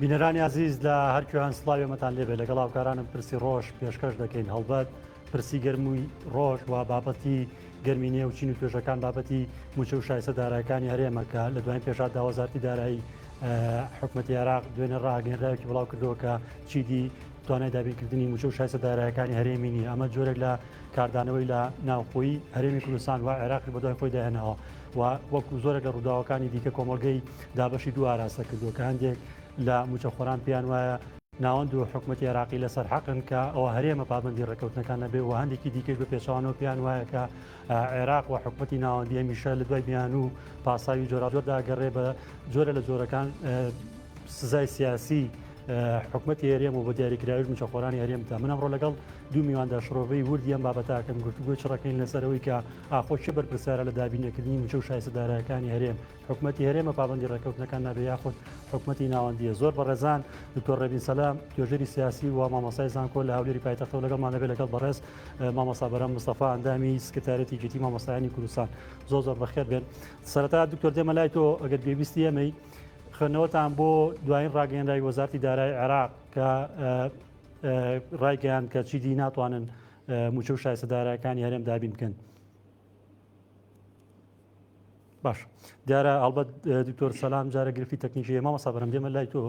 بینەرانی عزیز لە هەرکوێیان سڵاوێمەتان لێبێ لەگەڵ هاوکارانم پرسی ڕۆژ پێشکەش دەکەین هەڵبەت پرسی گەرمووی ڕۆژ و بابەتی گەرمی نێو چین و توێژەکان بابەتی موچە و شایستە دارایەکانی هەرێمەکە لە دوایین پێشات داوازارتی دارایی حکوومەتی عێراق دوێنێ ڕاگەنراوێکی بڵاو کردەوە کە چیدی توانای دابینکردنی موچە و شایستە دارایەکانی هەرێمینی ئەمە جۆرێک لە کاردانەوەی لە ناوخۆی هەرێمی کوردستان و عێراقی بە دوای خۆی داهێنەوە و وەکو زۆرێک لە ڕووداوەکانی دیکە کۆمەلگەی دابەشی دوو ئاراستە کردووە کە هەندێک لە موچەخۆران پێیان وایە ناوەند و حکوومەتی عێراقی لەسەر حەقن کە ئەوە هەرێمە پابندی ڕێکەوتنەکان نەبێ و هەندێکی دیکەش بە پێچوانەوە پیان وایە کە عێراق و حکوومەتی ناوەندی هەمیشە لە دوای بیان و پاساوی جۆراجۆردا گەڕێ بە جۆرە لە جۆرەکان سزای سیاسی حکوومەتی هەرێم و بە دیاریکراویش موچەخۆرانی هەرێمدا من ئەمڕۆ لەگەڵ دوو میواندا شڕۆڤەی وردی ئەم بابەتاکەم گفتوگۆی چڕەکەین لەسەرەوەی کە ئاخۆشی بەرپرسارە لە دابینەکردنی موچە و شایستە دارایەکانی هەرێم حکوومەتی هەرێمە پابندی ڕێکەوتنەکان نابێ یاخود حکوومەتی ناوەندیە زۆر بەڕێزان دکتۆر ڕەبین سەلام توێژەری سیاسی و مامۆستای زانکۆ لە هەولێری پایتەختەوە لەگەڵمان دەبێت لەگەڵ بەڕێز مامۆستا بەرەم مستەفا ئەندامی سکرتارەتی جێتی مامۆستایانی کوردستان زۆر بەخێر بێن سەرەتا دکتۆر دێمە لای تۆ ئەگەر پێویستی ئەمەی خوێندنەوەتان بۆ دوایین ڕاگەیەنرای وەزارەتی دارایی عێراق کە ڕایگەیان کە چیدی ناتوانن موچە و شایستە دارایەکانی هەرێم دابین بکەن. باش دیارە ئەڵبەت دکتۆر سەلام جارە گرفتی تەکنیکی مامۆستا بەرەم دێمە لای تۆ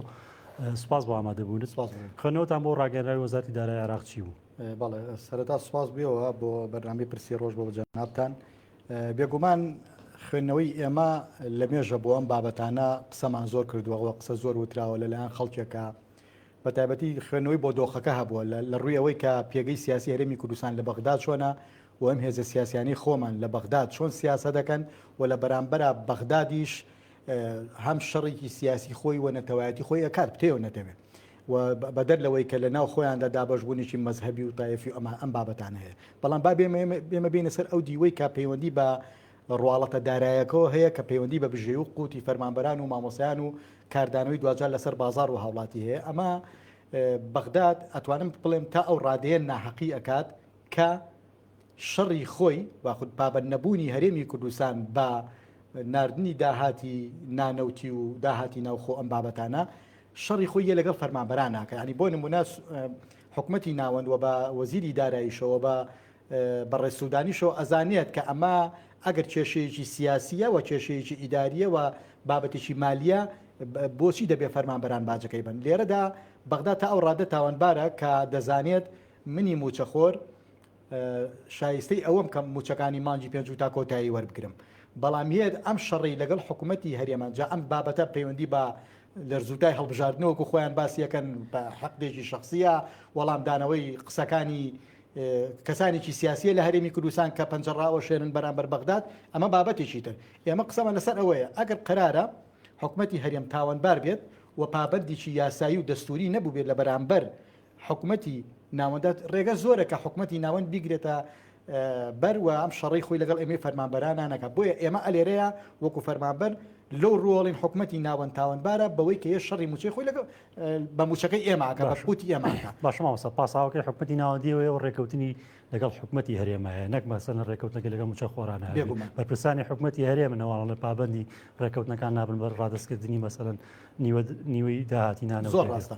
سوپاس بۆ ئامادەبوون خوێندنەوەتان بۆ ڕاگەیەنرای وەزارەتی دارایی عێراق چی بوو؟ بەڵێ سەرەتا سوپاس بێەوە بۆ بەرنامەی پرسی ڕۆژ بۆ جەنابتان بێگومان خوێندنەوەی ئێمە لە مێژە بۆ ئەم بابەتانە قسەمان زۆر کردووەوە قسە زۆر وتراوە لەلایەن خەڵکێکە بە تایبەتی خوێندنەوەی بۆ دۆخەکە هەبووە لە ڕووی ئەوەی کە پێگەی سیاسی هەرێمی کوردستان لە بەغداد چۆنە و ئەم هێزە سیاسیانی خۆمان لە بەغداد چۆن سیاسە دەکەن و لە بەرامبەرە بەغدادیش هەم شەڕێکی سیاسی خۆی و نەتەوایەتی خۆی ئەکات پتێوە نەدەوێت و بەدەر لەوەی کە لە ناو خۆیاندا دابەشبوونێکی مەزهبی و تایفی ئەم بابەتان هەیە بەڵام با بێمە بینە سەر ئەو دیوەی کە پەیوەندی بە ڕواڵەتە دارایەکەەوە هەیە کە پەیوەندی بە بژێ و قوتی فەرمانبەران و مامۆسایان و کاردانەوەی دوجار لەسەر بازار و هاوڵاتی هەیە ئەمە بەغداد ئەتوانم بڵێم تا ئەو ڕادەیە ناحەقی ئەکات کە شەڕی خۆی با خود پابەت نەبوونی هەرێمی کوردستان بە ناردنی داهاتی نانەوتی و داهاتی ناوخۆ ئەم بابەتانە شەڕی خۆی یە لەگەڵ فەرمانبەران ناکە ینی بۆ نمونە حکوومەتی ناوەند و بە وەزیری داراییشەوە بە ڕێسوودانیشەوە ئەزانێت کە ئەمە ئەگەر کێشەیەکی سیاسیە و کێشەیەکی ئیداریە و بابەتێکی مالیە بۆچی دەبێ فەرمانبەران باجەکەی بن لێرەدا بەغداد تا ئەو ڕادە تاوانبارە کە دەزانێت منی موچەخۆر شایستەی ئەوەم کە موچەکانی مانجی پێنج و تا کۆتایی وەربگرم بەڵام هێت ئەم شەڕی لەگەڵ حکوومەتی هەرێمان جا ئەم بابەتە پەیوەندی بە لەرزوتای هەڵبژاردنەوەکو خۆیان باسیەکەن بە حەقێکی شخصیە وەڵام دانەوەی قسەکانی کەسانێکی سیاسیە لە هەرێمی کوردستان کە پەنجەڕاوە شێنن بەرامبەر بەغداد ئەمە بابەتێکی تر ئێمە قسەمان لەسەر ئەوەیە ئەگەر قرارە حکوومەتی هەرێم تاوانبار بێت و پابەندێکی یاسایی و دەستوری نەبوو بێت لە بەرامبەر حکوومەتی ناوەندات ڕێگە زۆرە کە حکوومەتی ناوەند بیگرێتە بەروە ئەم شەڕی خۆی لەگەڵ ئێمە فەرمانبەرانانەکە بۆیە ئێمە ئەلێرەیە وەکو فەرمانبەر لەو ڕۆڵین حکوومەتی ناوەند تاوانبارە بەوەی کە یە شەڕی موچەی خۆی لەگە بە موچەکەی ئێماکە بە پوتی ئێماکە باشە مامۆستا پاساوەکەی حکوومەتی ناوەندیەوە و ڕێکەوتنی لەگەڵ حکوومەتی هەرێمایە نەک مەسەلەن ڕێکەوتنەکە لەگەڵ موچەخۆرانە بەرپرسانی حکوومەتی هەرێمنەوە لە پابەندی ڕێکەوتنەکان نابن بەر ڕادستکردنی مەسەلەن نیوەی داهاتی نانە زۆر ڕاستە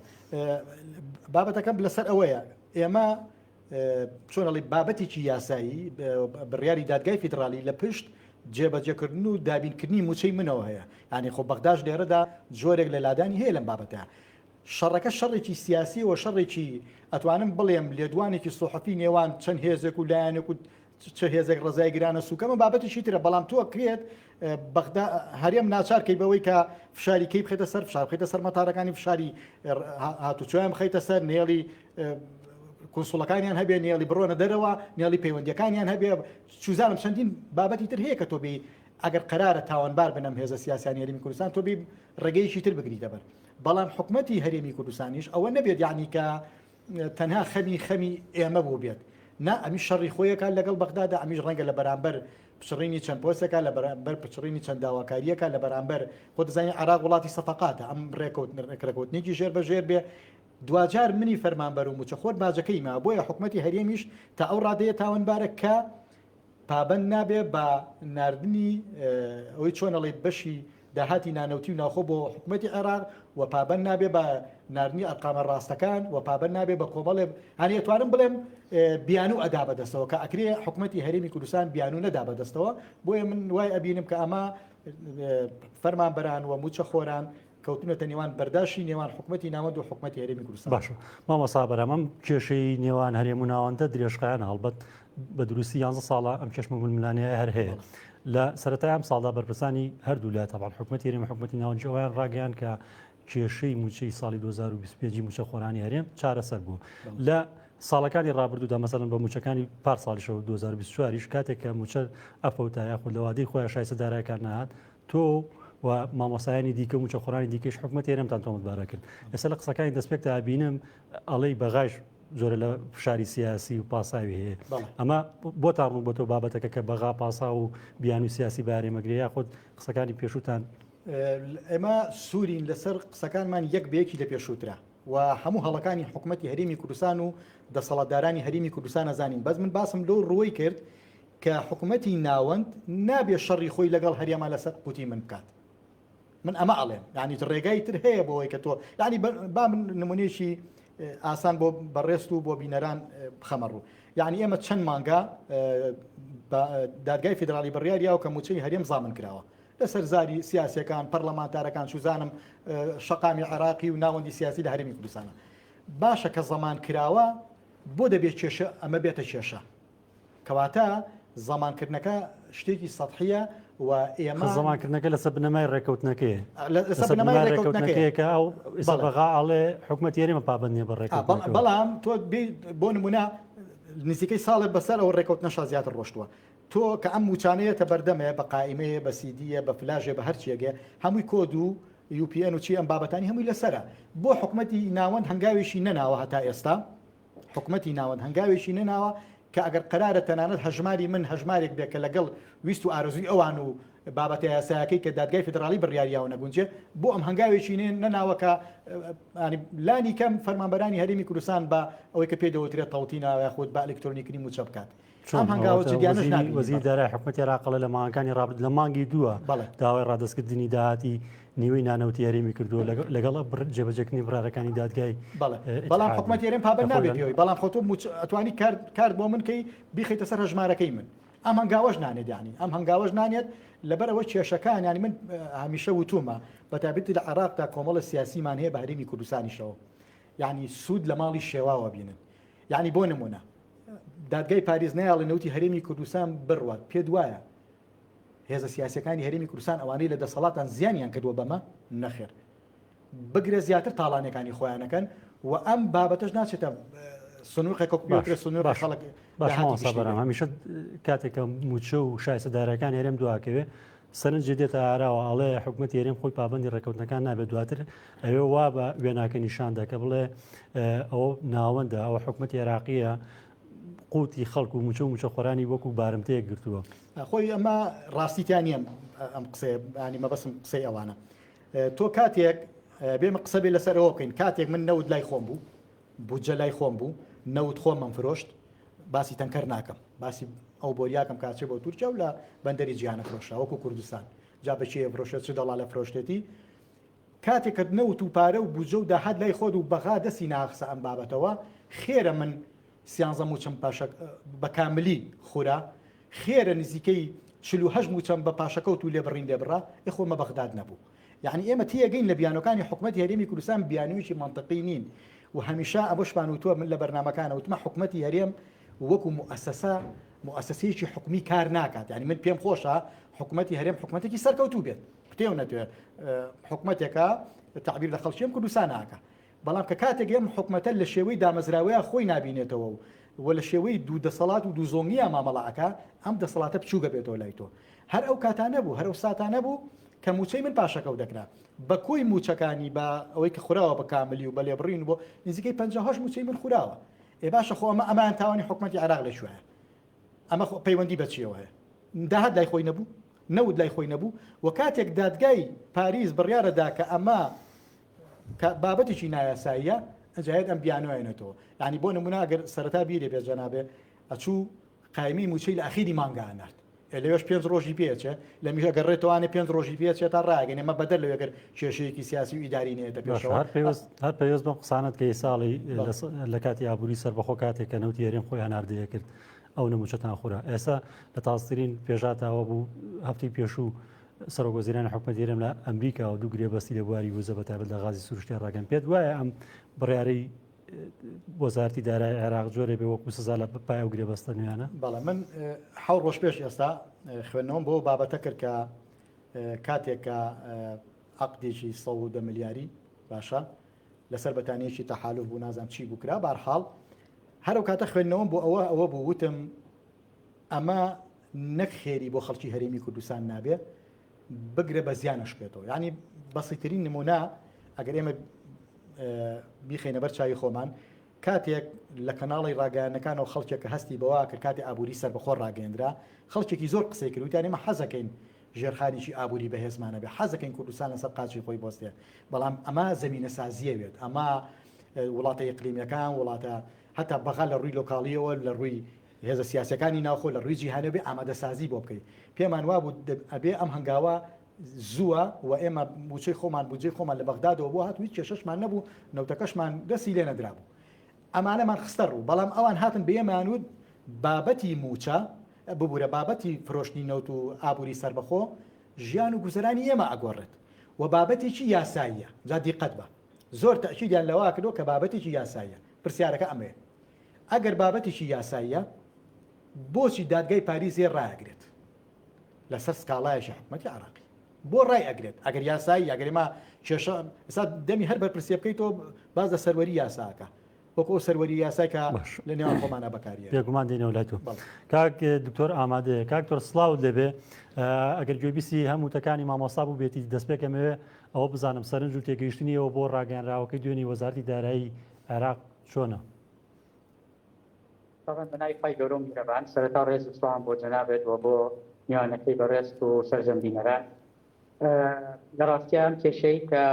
بابەتەکەم لەسەر ئەوەیە ئێمە چۆنەڵی بابەتێکی یاسایی بڕیاری دادگای فیدرالی لە پشت جێبەجێکردن و دابینکردنی موچەی منەوە هەیە ینی خۆ بەغداش لێرەدا جۆرێک لە لادانی هەیە لەم بابەتە شەڕەکە شەڕێکی سیاسی و شەڕێکی ئەتوانم بڵێم لێدوانێکی سوحەفی نێوان چەند هێزێک و لایەنێک و چه هێزێک ڕزای گرانە سوکەمە بابەتێکی ترە بەڵام تۆ کرێت هەرێم ناچارکەی بەوەی کە فشاریکەی بخێتە سەر فشار بخێتە سەر مەتارەکانی فشاری هاتوچۆیان بخەیتە سەر نێڵی کۆنسوڵەکانیان هەبێ نێڵی بڕۆنە دەرەوە نێڵی پەیوەندیەکانیان هەبێ چوزانم چەندین بابەتی تر هەیە کە تۆ بێ ئەگەر قرارە تاوانبار بنەم هێزە سیاسانی هەرێمی کوردستان تۆ بێ ڕێگەیەکی تر بگریتە بەر بەڵام حکوومەتی هەرێمی کوردستانیش ئەوە نەبێت یعنی کە تەنها خەمی ئێمە بوو بێت نا ئەمی شەڕی خۆیەکە لەگەڵ بەغدادا ئەمیش ڕەنگە لە بەرامبەر پچڕینی چەند پۆستێکە لە بەرامبەر پچڕینی چەند داواکاریەکە لە بەرامبەر خۆ دەزانین عێراق وڵاتی سەفەقاتە ئەم ڕێکەوتنێکی ژێر بە ژێر بێ دوجار منی فەرمانبەر و موچەخۆر باجەکەی ما بۆیە حکوومەتی هەرێمیش تا ئەو ڕادەیە تاوانبارە کە پابند نابێ بە ناردنی ئەوەی چۆنەڵێ بەشی داهاتی نانەوتی و ناوخۆ بۆ حکوومەتی عێراق و پابند نابێ بە نردنی ئەرقامە ڕاستەکان و پابند نابێ بە کۆمەڵێ هەنی ئەتوانم بڵێم بیانوو ئەدا بەدەستەوە کە ئەکرێ حکوومەتی هەرێمی کوردستان بیانوو نەدا بەدەستەوە بۆیە من وای ئەبینم کە ئەمە فەرمانبەران و موچە خۆران کەوتونەتە نێوان بەرداشی نێوان حکوومەتی ناوەند و حکوومەتی هەرێمی کوردستان. باشە مامۆستا بەرامەم کێشەی نێوان هەرێم و ناوەندە درێژخایان هەڵبەت بە دروستی 11 ساڵە ئەم کێشمە ململانەیە هەر هەیە لە سەرەتای ئەم ساڵدا بەرپرسانی هەردوو لای تەبان حکوومەتی هەرێم حکوومەتی ناوەندی ئەویان ڕاگەیان کە کێشەی موچەی ساڵی 2025 موچە خۆرانی هەرێم چارەسەر بوو لە ساڵەکانی ڕابردوودا مەسەڵەن بە موچەکانی پار ساڵیشەوە 2024 کاتێک کە موچە ئەفەوتە یاخود لەوادەی خۆیان شایستە دارایەکان نهات تۆ و مامۆسایانی دیکە موچە خۆرانی دیکەش حکوومەتی هەرێمتان تۆمەتبارە کرد ئێستا لە قسەکانی دەستپێکدا بینم ئەڵەی بەغاش زۆرە لە فشاری سیاسی و پاساوی هەیە ئەمە بۆ تا ڕوو بۆ تۆ بابەتەکە کە بەغا پاسا و بیان و سیاسی بارێمەگرێ یاخود قسەکانی پێشوتان ئێمە سوورین لەسەر قسەکانمان یەک بەیەکی لە پێشووترا و هەموو هەڵەکانی حکوومەتی هەرێمی کوردستان و دەسەڵاتدارانی هەرێمی کوردستان نەزانین بەس من باسم لەو ڕووی کرد کە حکوومەتی ناوەند نابێ شەڕی خۆی لەگەڵ هەرێما لەسەر قوتی من بکات من ئەمە ئەڵێم یعنی ڕێگای تر هەیە بۆەوەی کە تۆ یعنی با من نمونێشی ئاسان بۆ بەڕێست و بۆ بینەران بخەمەڕوو یعنی ئێمە چەند مانگا دادگای فیدرالی بڕیاریا و کە موچەی هەرێم زامن کراوە لەسەر زاری سیاسیەکان پەرلەمانتارەکان سوزانم شەقامی عێراقی و ناوەندی سیاسی لە هەرێمی کوردستانە باشە کە زەمان کراوە بۆ دەبێت کێشە ئەمە بێتە کێشە کەواتە زەمانکردنەکە شتێکی سەطحیە و ئێمە زەمانکردنەکە لەسەر بنەمای ڕێکەوتنەکەی ڕێکەوتنەکەیەکە ئەو بەغا ئاڵێ حکوومەتی هەرێمە پابندیە بە ڕێکەوتنەکە بەڵام تۆ بۆ نمونە نزیکەی ساڵێ بەسەر ئەو ڕێکەوتنەشە زیاتر ڕۆشتووە تۆ کە ئەم موچانەیە بەردەمەیە بە قائیمەیە بە سیدیە بە فلاژێ بە هەرچیەگە هەمووی کۆد و UPN و چی ئەم بابەتانی هەمووی لەسرە بۆ حکوومەتی ناوەند هەنگاوێکی نەناوە هەتا ئێستا حکوومەتی ناوەند هەنگاوێکی نەناوە کە ئەگەر قرارە تەنانەت هەژماری من هەژمارێک بێت کە لەگەڵ ویست و ئارزوی ئەوان و بابەتە یاسایەکەی کە دادگای فدرالی بڕیاریاوە نەبوونجێ بۆ ئەم هەنگاوێکی نەناوەکە لانی کەم فەرمانبەرانی هەرێمی کوردستان بە ئەوەی کە پێدەوترێت تەوتینە یاخود با ئەلکترۆنیکنی موچە بکات وەزیر دارای حکوومەتی عێراق لە ماهەکانی ڕابرد لە مانگی دووە داوای ڕادستکردنی داهاتی نیوەی نانەوتی هەرێمی کردووە لەگەڵ جێبەجێکردنی بڕارەکانی دادگای بەڵام حکوومەتی هەرێم پابند نابێت پێوەی بەڵام خۆ تۆ ئەتوانی کار بۆ من کەی بیخیتە سەر هەژمارەکەی من ئەم هەنگاوەش نانێت یانی ئەم هەنگاوەش نانێت لەبەرەوە کێشەکان ینی من هەمیشە وتومە بەتابەتی لە عێراقدا کۆمەڵە سیاسیمان هەیە بە هەرێمی کوردستانیشەوە یعنی سوود لە ماڵی شێواوە بینن یعنی بۆ نمونە دادگای پاریز نایاڵی نەوتی هەرێمی کوردستان بڕوات پێ دوایە هێزە سیاسەکانی هەرێمی کوردستان ئەوانەی لە دەسەڵاتان زیانیان کردووە بەمە نەخێر بگرێ زیاتر تاڵانەکانی خۆیانەکەن و ئەم بابەتەش ناچێتە سنووقێک سنوور خەڵک باشبەرم هەمیشە کاتێکە موچە و شایستەدارەکان هەرێم دواکەوێ سەرنج دێتە ئاراوە ئەڵێ حکوومەتی هەرێم خۆی پابندی ڕێکەوتنەکان نابێت دواتر ئەوێ وا بە وێناکە نیشان دەکە بڵێ ئەوە ناوەندە ئەوە حکوومەتی عێراقیە قوتی خەڵک و موچە خۆرانی وەکو بارمتەیە گرتووە خۆی ئەمە ڕاستیتیان نیە ئەم قسەی مەبەسم قسەی ئەوانە تۆ کاتێک بێمە قسە بێ لەسەرەوە بکەین کاتێک من نەود لای خۆم بوو بودجە لای خۆم بوو نەود خۆم من فرۆشت باسی تەنکەر ناکەم باسی ئەو بۆریاکەم کاتچێ بۆ تورکیا و لە بەندەری جیهانە فرۆشە وەکو کوردستان جا بەچێ فرۆشێت چ دەڵا لە فرۆشتێتی کاتێک کە نەوت و پارە و بودجە و داهات لای خۆت و بەغا دەستی ناخسە ئەم بابەتەوە خێرە من سیانزە موچەم پاشە بە کاملی خورا خێرە نزیکەی 48 موچەم بە پاشەکەوت و لێبڕین لێبڕا ئێخۆمە بەغداد نەبوو یعنی ئێمە تێگەین لە بیانەکانی حکوومەتی هەرێمی کوردستان بیانویشی منطقی نین و هەمیشە ئەوەشمان وتووە من لە بەرنامەکانە وتمە حکوومەتی هەرێم وەکو مؤسسەیەکی حکومی کار ناکات یعنی من پێم خۆشە حکوومەتی هەرێم حکوومەتێکی سەرکەوتوو بێت پتێو نەتوێت حکوومەتێکە تعبیر لە خەڵکیم کوردستان ناکە بەڵام کە کاتێک ئێم حکوومەتە لە شێوەی دامەزراوەیە خۆی نبینێتەوە و لە شێوەی دوو دەسەڵات و دوو زۆنگیە مامەڵەکە ئەم دەسەڵاتە بچووگە بێتەوە لای تۆ هەر ئەو کاتانە بوو هەر ئەو ساتانە بوو کە موچەی من پاشەکەوت دەکرا بە کۆی موچەکانی بە ئەوەی کە خوراوە بە کاملی و بە لێبڕین بۆ نزیکەی 50 موچەی من خوراوە ئێ باشە خۆ ئەمان تاوانی حکوومەتی عێراق لە شوێنە ئەمە پەیوەندی بەچیەوەیە داهات لای خۆی نەبوو نەود لای خۆی نەبوو و کاتێک دادگای پاریز بڕیارەدا کە ئەمە بابەتێکی نایاساییە ئەجاهێت ئەم بیانوێنێتەوە یعنی بۆ نمونە ئەگەر سەرەتا بیرێ بێ جەنابێ ئەچوو قایمی موچەی لە ئەخیری مانگە نرد لەوێش 5 ڕۆژی پێچێ لە میژە گەڕێتوانێ 5 ڕۆژی پێچێت تا ڕاگەن ئەمە بەدەر لەوێگەر کێشەیەکی سیاسی و ئیداری نێتە پێشەوە هەر پێویست بم قسانت کە ساڵی لە کاتی ئابووری سەربەخۆ کاتێک کە نەوتی هێرێم خۆی هەناردەیە کرد ئەو نەموچەتان خورا ئێستا لە تازترین پێژاتەوە بوو هەفتی پێشوو سەرۆکوەزیرانی حکومەت هێرم لە ئەمریکا و دوو گرێبەستی لە بواری وزە بەتابەت لە غازی سروشتی ڕاگەن پێت وایە ئەم بڕیارەی وەزارەتی دارایی عێراق جۆرێ بێ وەکو سزا لە پای ئەو گرێبەستە نوێیانە بەڵێ من حەوت ڕۆژ پێش ئێستا خوێندنەوەم بۆ بابەتە کرد کە کاتێکە عەقدێکی 110 ملیاری باشە لەسەر بەتانیەکی تەحالوف بوو نازانم چی بوو کرا بەرحاڵ هەرو کاتە خوێندنەوەم بۆ ئەوە بوو وتم ئەمە نەک خێری بۆ خەڵکی هەرێمی کوردستان نابێ بگرە بە زیانش بێتەوە یعنی بەسیترین نمونە ئەگەر ئێمە بیخینە بەر چاوی خۆمان کاتێک لە کەناڵی ڕاگەیانەکانەوە خەڵکێک کە هەستی بەوە کە کاتی ئابووری سەربەخۆ ڕاگەیەندرا خەڵکێکی زۆر قسەی کرد وتیان ئێمە حەزەکەین ژێرخانێکی ئابووری بەهێزمانە بێ حەزەکەین کوردستان لەسەر قاچی خۆی بۆستێ بەڵام ئەمە زەمینە سازیە بێت ئەمە وڵاتە ئیقلیمیەکان وڵاتە هەتا بەغا لە ڕووی لۆکاڵیەوە لە ڕووی هێزە سیاسەکانی ناوخۆ لە ڕووی جیهانە بێ ئامادەسازی بۆ بکەیت پێمان وا بوو ئەبێ ئەم هەنگاوە زووە و ئێمە بچەی خۆمان بجێ خۆمان لە بەغدادەوە بۆ هات هیچ کێشەشمان نەبوو نەوتەکەشمان دەستی لێ نەدرابوو ئەمانەمان خستە ڕوو بەڵام ئەوان هاتن بێمانود بابەتی موچە ببوورە بابەتی فرۆشتنی نەوت و ئابووری سەربەخۆ ژیان و گوزەرانی ئێمە ئەگۆڕێت و بابەتێکی یاساییە جا دیقەت بە زۆر تەئکیدیان لەوا کردو کە بابەتێکی یاساییە پرسیارەکە ئەمەیە ئەگەر بابەتێکی یاساییە بۆچی دادگای پاریزێ ڕایەگرێت لەسەر سکاڵایەکی حکومەتی عێراقی بۆ ڕای ئەگرێت ئەگەر یاسایی ئەگەرێمە کێشە ئێستا دەمی هەر بەرپرسیە بکەیتەوە باز لە سەروەری یاساکە وەکو سەروەری یاساکە لە نێوان خۆمانە بەکاریە بێگومان دێنەوە لای تۆ کاک دکتۆر ئامادەیە کاک تۆر سڵاو دەبێ ئەگەر گوێبیستی هەمووتەکانی مامۆستا بوو بێتی دەستپێکەمەوێ ئەوە بزانم سەرنج و تێگەیشتنیەوە بۆ ڕاگەیاندراوەکەی دوێنی وەزارەتی دارایی عێراق چۆنە؟ بەناوی خی گەورەم میهرەبان سەرەتا ڕێز و سوپان بۆ جەنابێت و بۆ میوانەکەی بەڕێست و سەرجەمبینەران لە ڕاستیان کێشەی کە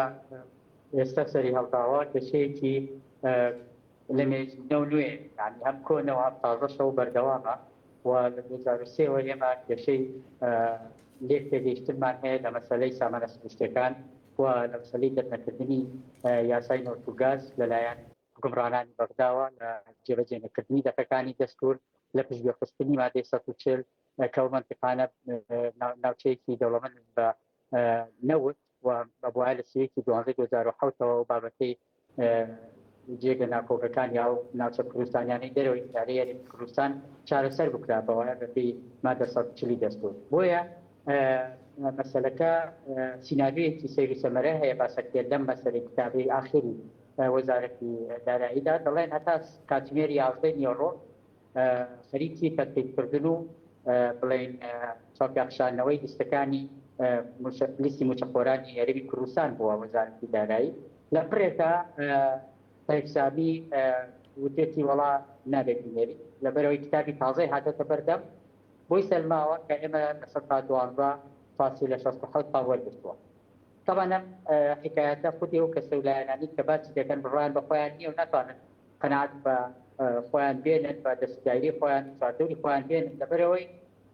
ئێستا سەری هەڵداوە کێشەیەکی لە مێژنەوە نوێ یعنی هەم کۆنەوە هەم تازەشە و بەردەوامە و لە 2023ەوە ئێمە کێشەی لێک تێگەیشتنمان هەیە لە مەسەلەی سامانە سروشتەکان و لە مەسەلەی دەرنەکردنی یاسای نەوت و گاز لەلایەن حکمڕانانی بەغداوە لە جێبەجێنەکردنی دەفەکانی دەستور لە پشتگوێخستنی مادەی 140 کە ئەو مەنتیقانە ناوچەیەکی دەوڵەمەند بە نەوت و بەبووای لە سەیەکی 2007ەوە و بابەتەی جێگە ناکۆکەکان یا ناوچە کوردستانیانەی دەرەوەی ئیدارەیە کوردستان چارەسەر بکرا بەوایە بەپێی مادە 140 دەستور بۆیە مەسەلەکە سیناریۆیەکی سەیری سەمەرە هەیە باسەکرێت لەم مەسەلەی کتابی ئاخری وەزارەتی داراییدا دەڵێن هەتا کاتژمێری 11 نیوەڕۆ خەریکی تەدقیقکردن و بڵێن چاپیاخشانەوەی لیستەکانی لیستی موچەخۆرانی هەرێمی کوردستان بووە وەزارەتی دارایی لە پڕێکە تایبسامی وتێتی وەڵا نابێت بینێری لەبەرەوەی کتابی تازەی هاتەتە بەردەم بۆی سەلماوە کە ئێمە لە 12 تا وەرگرتووە طبعا حکایەتە خودی و کەسە ویلایەنانی کە باسی دەکەن بڕوان بە خۆیان نییە و ناتوانن قەناعەت بە خۆیان بێنن بە دەستگایری خۆیان چاردەوری خۆیان بێنن لەبەرەوەی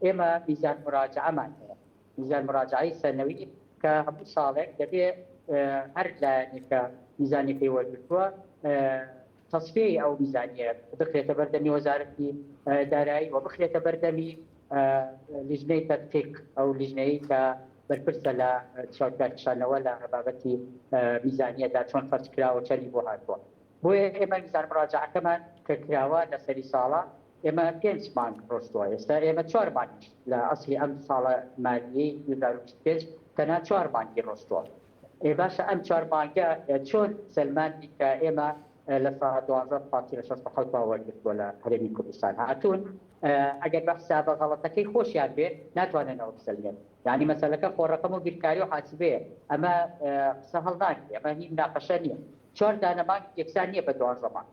ئێمە میزان مراجعەمان هەیە میزان مراجعەی سەرنەوی کە هەموو ساڵێک دەبێت هەر لایەنێکە میزانێکی وەرگرتووە تەصفیەی ئەو میزانیە بخرێتە بەردەمی وەزارەتی دارایی و بخرێتە بەردەمی لیژنەی تەدقیق ئەو لیژنەیە کە بەرپرسە لە چاوکارکشانەوە لە بابەتی میزانیەدا چۆن فەرج کراوە چەندی بۆ هاتووە بۆیە ئێمە میزان مراجعەکەمان کە کراوە لە سەری ساڵە ئێمە 5 مانگ ڕۆشتووە ئێستا ئێمە 4 مانگ لە ئەسلی ئەم ساڵە مالیەی 2025 تەنها 4 مانگی ڕۆشتووە باشە ئەم 4 مانگە چۆن سەلمانی کە ئێمە لە ساعت 12 وەرگرتووە لە هەرێمی کوردستان هاتوون ئەگەر بە حسابە غەڵەتەکەی خۆشیان بێت ناتوانێنەوە بسەلمێن یعنی مەسەلەکە خۆڕەقەم و بیرکاری و حاسبەیە ئەمە قسە هەڵناگرێت ئەمە هیچ مناقەشە نییە 4 دانەمان یەکسان نییە بە 12 مانگ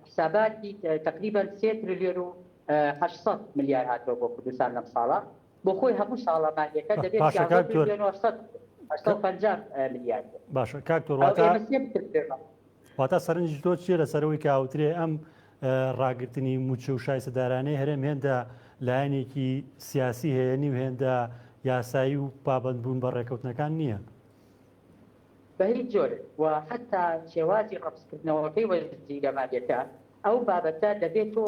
حساباتی تقریبا 3 تریلیۆن و 800 ملیار هاتووە بۆ کوردستان لەم ساڵە بۆ خۆی هەموو ساڵە مالیەکە دەبێت 850 ملیار باشە کاک تۆر واتە سەرنجی تۆ چیە لەسەرەوەی کە ئاوترێ ئەم ڕاگررتنی موچە و شایسەدارانەی هەرێم هێندە لایەنێکی سیاسی هەیە نیم هێندە یاسایی و پابندبوون بە ڕێکەوتنەکان نییە. بە هیچ جۆر و حتا شێوازی ڕەپسکردنەوەکەی وەزیرە مالیەتە ئەو بابەتە دەبێت تۆ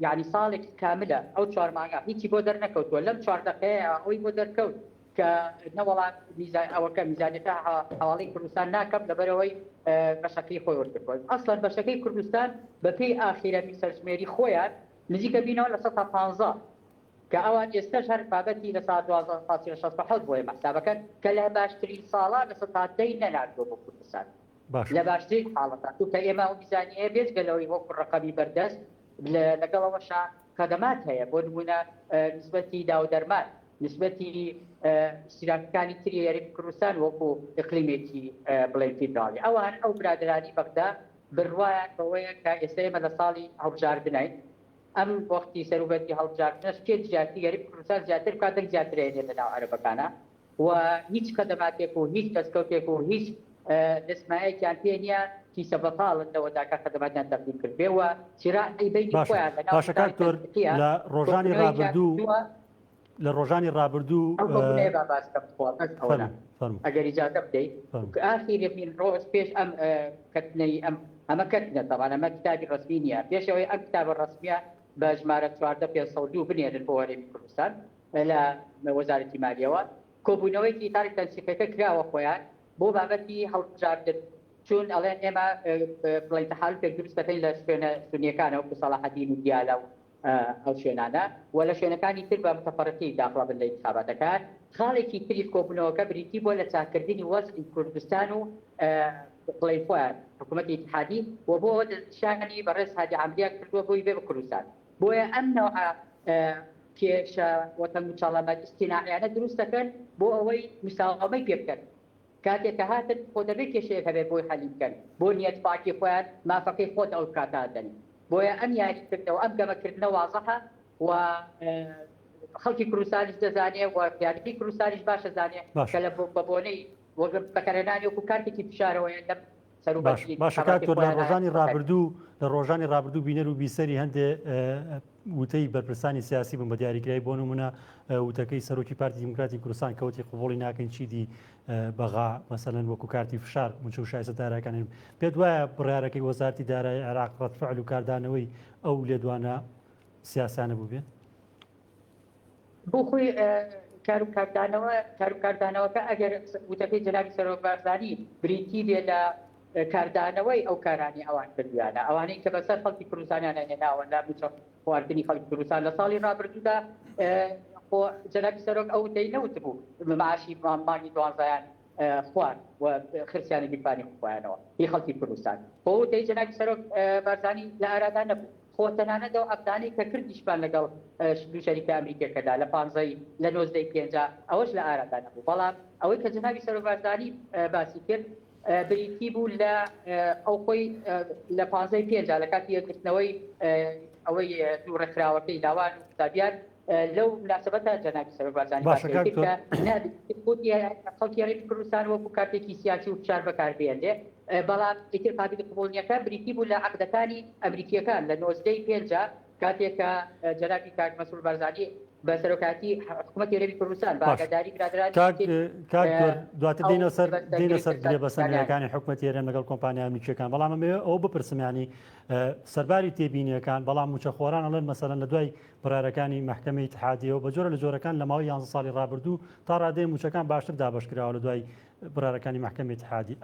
یعنی ساڵێک کاملە ئەو 4 مانگە هیچی بۆ دەرنەکەوتووە لەم 4 دقەیە ئەوی بۆ دەرکەوت کە نەوەڵات ئەوەکە میزانەتە حواڵی کوردستان ناکەم لەبەرەوەی بەشەکەی خۆی وەرگرتووە. ئەسڵەن بەشەکەی کوردستان بەپێی ئاخیرەتی سەرژمێری خۆیان نزیکە بینەوە لە 115 کە ئەوان ئێستاش هەر بابەتی لە ساعت 12:67 بۆیە مەحسابەکەن کە لە باشترین ساڵا لە 110 نەناردووە بۆ کوردستان لە باشترین حاڵەتان کە ئێمە ئەو میزانیە بێجگەلەوەی وەکو ڕقەمی بەردەست لەگەڵەوەشا خەدەمات هەیە بۆ نمونە نسبەتی داودەرمان نسبەتی اشتراکەکانی تری یاریی کوردستان وەکو ئیقلیمێکی بڵێن فیدراڵی ئەوان ئەو برادرانی بەغدا بڕوایان بەوەیە کە ئێستا ئێمە لە ساڵی هەڵبژاردنین ئەم وەختی سەروبەتی هەڵبژاردنەش کێ زیاتی یاریی کوردستان زیاتر کاتێک زیاترێنێت لەناو عەرەبەکانە و هیچ خەدەماتێک و هیچ دەستکەوتێک و هیچ دەسمایەکیان پێ نییە کیسە بەتاڵندەوەدا کە خەدەماتیان تەقدیم کردبێەوە چیراعی بینی خۆیان باشە کاکتۆر لە ڕۆژانی ڕابردوو لە ڕۆژانی ڕابردوو ئەگەر ئیجازە بدەیت ئاخیرێتین ڕۆژ پێش ئەم کەتنەی ئەمە کەتنە تەوانە ئەمە کتابی ڕسمی نییە پێشەوەی ئەم کتابە ڕسمیە بە ژمارە 4/502 بنێرن بۆ هەرێمی کوردستان لە وەزارەتی مالیەوە کۆبوونەوەیکی تاریک تەنسیقەکە کراوە خۆیان بۆ بابەتی هەڵبژاردن چون ئەڵێن ئێمە بڵین تەحالف پێک دروست دەکەین لە شوێنە سونیەکانە وەکو سەلاحەدین و دیالە و ئەو شوێنانە و لە شوێنەکانی تر بە متەفەرقی داخڵابن لە انتخاباتەکان خاڵێکی تری کۆبوونەوەکە بریتی بۆ لە چاکردنی وەزعی کوردستان و بڵین خۆیان حکوومەتی اتحادی و بۆ شانی بەڕێز هادی عەمریا کردووە بۆی بێ بە کوردستان بۆیە ئەم نەوعە کێشە وەتەن مچاڵەمەت ئیستیناعیانە دروست دەکەن بۆ ئەوەی مساوامەی پێ بکەن کاتێککە هاتن خۆ دەبێت کێشەیەک هەبێت بۆی حەلی بکەن بۆ نیەت پاکی خۆیان مافەکەی خۆت ئەو کاتا دەنی بۆیە ئەم یاریکردنەوە ئەم گەمەکردنە وازەحە و خەڵکی کوردستانیش دەزانێ و یاریی کوردستانیش باشە زانێ کە لە بۆنەی بەکارهێنانی وەکو کارتێکی فشارەوەیە لەم باشە کاکتۆر لە ڕۆژانی ڕابردوو بینەر و بیسەری هەندێ وتەی بەرپرسانی سیاسی بوون بە دیاریکرایی بۆ نمونە وتەکەی سەرۆکی پارتی دیموکراتی کوردستان کەوتی قبوڵی ناکەین چیدی بەغا مەسەلەن وەکو کارتی فشار موچە و شایستە دارەکان پێت وایە بڕیارەکەی وەزارەتی دارایی عێراق ڕەتفعل و کاردانەوەی ئەو لێدوانە سیاسانە بوو بێت بۆ خۆی کار و کاردانەوەکە ئەگەر وتەکەی جەنابی سەرۆک بارزانی بریتی بێ لە کاردانەوەی ئەو کارانی ئەوان کردویانە ئەوانەی کە بەسەر خەڵکی کوردستانیانە هێناوە لە خواردنی خەڵکی کوردستان لە ساڵی ڕابردوودا جەنابی سەرۆک ئەو دەی نەوت بوو معاشی مانگی دوانزایان خوارد و خرسیانی بیرفانی خۆیانەوە هی خەڵکی کوردستان بۆ دەی جەنابی سەرۆک بارزانی لە ئارادا نەبوو خۆتەنانەدا و ئەفدانی کە کردیشمان لەگەڵ دوو شەریکە ئەمریکەکەدا لە 15 لە 95 ئەوەش لە ئارادا نەبوو بەڵام ئەوەی کە جەنابی سەرۆک بارزانی باسی کرد بریتی بوو لە ئەو خۆی لە 15 لە کاتی یەکگرتنەوەی ئەوەی دوو ڕێکخراوەکەی لاوان و قوتابیان لەو مناسبەتە جەنابی سەرۆک بارزانی خەڵکی یاریی کوردستان وەکو کارتێکی سیاسی و فشار بەکاربێنێ بەڵام ئیتر پابلی قبوڵنیەکە بریتی بوو لە عەقدەکانی ئەمریکیەکان لە 95 کاتێککە جەنابی کاک مەسعود بارزانی بە سەرۆکاتی حکوومەتی یاریی کوردستان باگەداری برادرانی دواتر دێنە سەر گرێبەسەندەکانی حکوومەتی هێران لەگەڵ کۆمپانیا ئەمریکیەکان بەڵام ئەوە بپرسمیانی سەرباری تێبینیەکان بەڵام موچەخۆران ئەڵێن مەسەلەن لە دوای بڕارەکانی محکەمەی اتحادیەوە بە جۆرە لە جۆرەکان لە ماوەی 11 ساڵی ڕابردوو تا ڕادەی موچەکان باشتر دابەشکراوە لە دوای بڕارەکانی محکەمەی اتحادی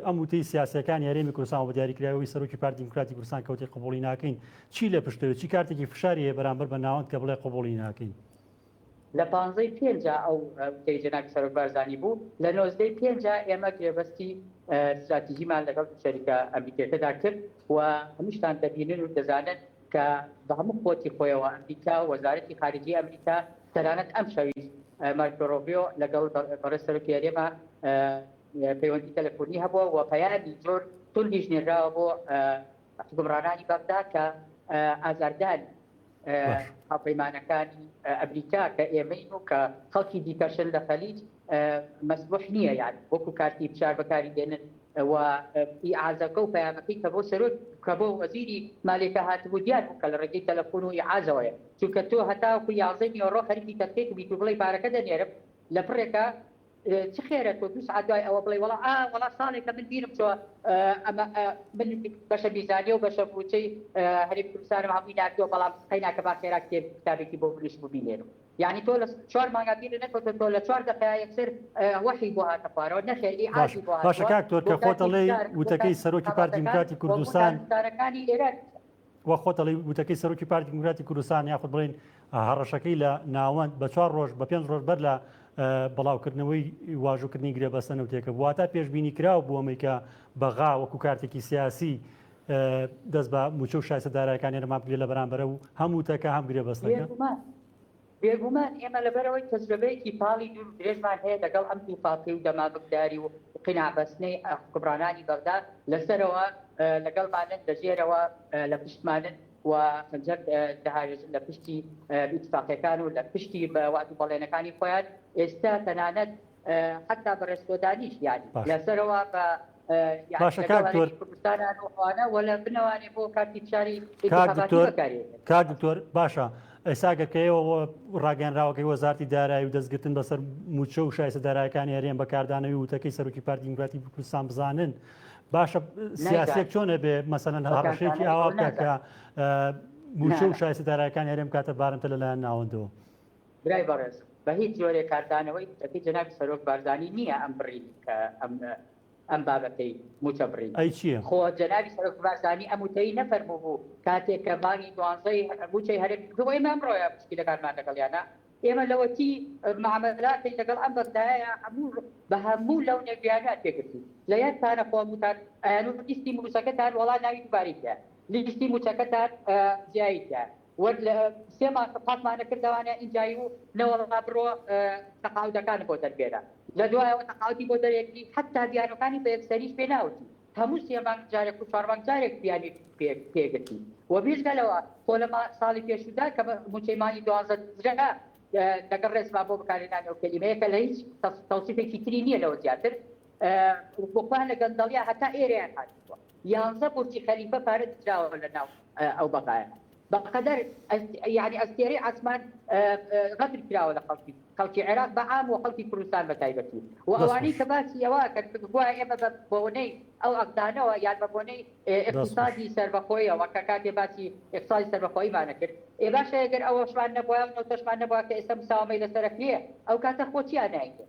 ئەم وتەی سیاسەکان یاریێمی کوردستان و بە دیاریکراوەی سەرۆکی پارتی دیموکراتی کوردستان کەوتی قبوڵی ناکەین چی لە پشتەوە چی کارتێکی فشاری هەیە بەرامبەر بە ناوەند کە بڵێ قبوڵی ناکەین لە 15 ئەو وتەی جەنابی سەرۆک بارزانی بوو لە 95 ئێمە گرێبەستی استراتیژیمان لەگەڵ شەریکە ئەمریکیەکەدا کرد و هەمووشتان دەبینن و دەزانن کە بە هەموو خۆتی خۆیەوە ئەمریکا و وەزارەتی خارجی ئەمریکا تەنانەت ئەم شەوی مارکۆ ڕۆبیۆ لەگەڵ بەڕێز سەرۆکی یاریێمە پەیوەندی تەلەفۆنی هەبووە و پەیامی زۆر توندیش نێراوە بۆ حکومڕانانی بەغدا کە ئازاردان هاوپەیمانەکانی ئەمریکا کە ئێمەین و کە خەڵکی دیکەشن لە خەلیج مەسموح نییە یعنی وەکو کارتی فشار بەکاری دێنن و ئیعازەکە و پەیامەکەی کە بۆ سەرۆک کە بۆ وەزیری مالێکە هاتبوو دیار بوو کە لە ڕێگەی تەلەفۆن و ئیعازەوەیە چونکە تۆ هەتاوەکو 11 یۆرۆ خەریکی تەقیق بیت و بڵێ پارەکە دەنێرم لە پڕێکە چ خێرە تۆ 2 ساعت دوای ئەوە بڵێ وەڵا ساڵێکە من بیرم چۆ ئەمە من بەشە بیزانیە و بەشە بوچەی هەرێمی کوردستانم هەمووی ناردووە بەڵام قەیناکە با خێرا کتابێکی بۆ بنووس ببینێنم یعنی تۆ لە 4 مانگا بیرە نەکەوتە تۆ لە 4 دقیقە یەکسەر وحی بۆ هاتە خوارەوە نەخێر ئیعازی بۆ هاتەوە باشە کاکتۆر کە خۆتەڵێ وتەکەی سەرۆکی پارتی دیموکراتی کوردستان وە خۆتەڵی وتەکەی سەرۆکی پارتی دیموکراتی کوردستان یاخود بڵێن هەڕەشەکەی لە ناوەند بە 4 ڕۆژ بە 5 ڕۆژ بەر لە بەڵاوکردنەوەی واژووکردنی گرێبەستن و تێکە بواتە پێشبینی کراوە بۆ ئەمەی کە بەغا وەکو کارتێکی سیاسی دەست بە موچە و شایستە دارایەکانی هەرمان بگرێت لە بەرامبەرەوە و هەموو تەکە هەم گرێبەستەکە بێگومان ئێمە لەبەرەوەی تەجربەیەکی پاڵی دوور درێژمان هەیە لەگەڵ ئەم دووفاقی و دەمابکداری و قینابەستنەی حکمڕانانی بەغدا لەسەرەوە لەگەڵمانن لەژێرەوە لە پشتمانن و خەنجەر دەهاوێژن لە پشتی ئیتفاقیەکان و لە پشتی بەوات و بەڵێنەکانی خۆیان ئێستا تەنانەت حتا بە ڕێستۆدانیش یانی لەسەرەوە بە باشە کاکتۆر کوردستانان وخواانە وەلە بنەوانێ بۆ کارتی فشاری کاک دکتۆر باشە ئێستا گەکەیەوە ڕاگەنراوەکەی وەزارتی دارایی و دەستگرتن بەسەر موچە و شایستە دارایەکانی هەرێم بەکاردانەوەی وتەکەی سەرۆکی پارتی دیموکراتی کوردستان بزانن باشە سیاسێک چۆنە بێ مەسەلەن هەڕەشێکی ئاوا بکە کە موچە و شایستە دارایەکانی هەرێم کاتە بارنتە لەلایەن ناوەندەوە برای بەڕێز بە هیچ جۆرێک کاردانەوەی وتەکەی جەنابی سەرۆک بارزانی نییە ئەم بڕین کە ئەم بابەتەی موچە بڕین ئەی چییە خۆ جەنابی سەرۆک بارزانی ئەم وتەی نەفەرموو بوو کاتێک کە مانگی 12 موچەی هەرێم دوای ئەمڕۆیە پشتیلەکانمان لەگەڵیانە ئێمە لەوەتی معاملاتی لەگەڵ ئەم بەردایە بە هەموو لەو نێویانات پێگرتی لە یەکتانە خۆمتان لیستی موچەکەتان وەڵا ناوی دووباریتە لیستی موچەکەتان جیاییتە سێمان پاتمانە کردوانە ئینجایی و نەوەڵا بڕۆ تەقاودەکان بۆ دەربێرە لە دوایەوە تەقاوتی بۆ دەرێتی حتا بیانەکانی بە یەکسەریش پێ ناوتی هەموو سێمان جارێک و چوارمان جارێک بیانی پێگرتی و بیشگەلەوە خۆ لە ساڵی پێشودا کە موچەیمانی 12 لەگەڵ ڕێزما بۆ بەکارهێنانی ئەو کەلیمەیە کە لە هیچ تەوسیفێکی تری نییە لەوە زیاتر بۆخوا لە گەندەڵیا هەتا ئێرەیان هاتووە 11 بورجی خەلیفە پارە دراوە لە ناو ئەو بەقایە بەقەدەر یعنی ئەستێرەی عاسمان غەدر کراوە لە خەڵکی عێراق بەعام و خەڵکی کوردستان بە تایبەتی و ئەوانەی کە باسی ئەوە کردبووە ئێمە بە بۆنەی ئەو ئەقدانەوە یان بە بۆنەی اقتصادی سەربەخۆیەوە کە کاتێ باسی اقتصادی سەربەخۆییمانە کرد باشە ئەگەر ئەوەشمان نەبووە و نەوتەشمان نەبووە کە ئێستا مساوامەی لەسەرەکلێ ئەو کاتە خۆچیان نایکە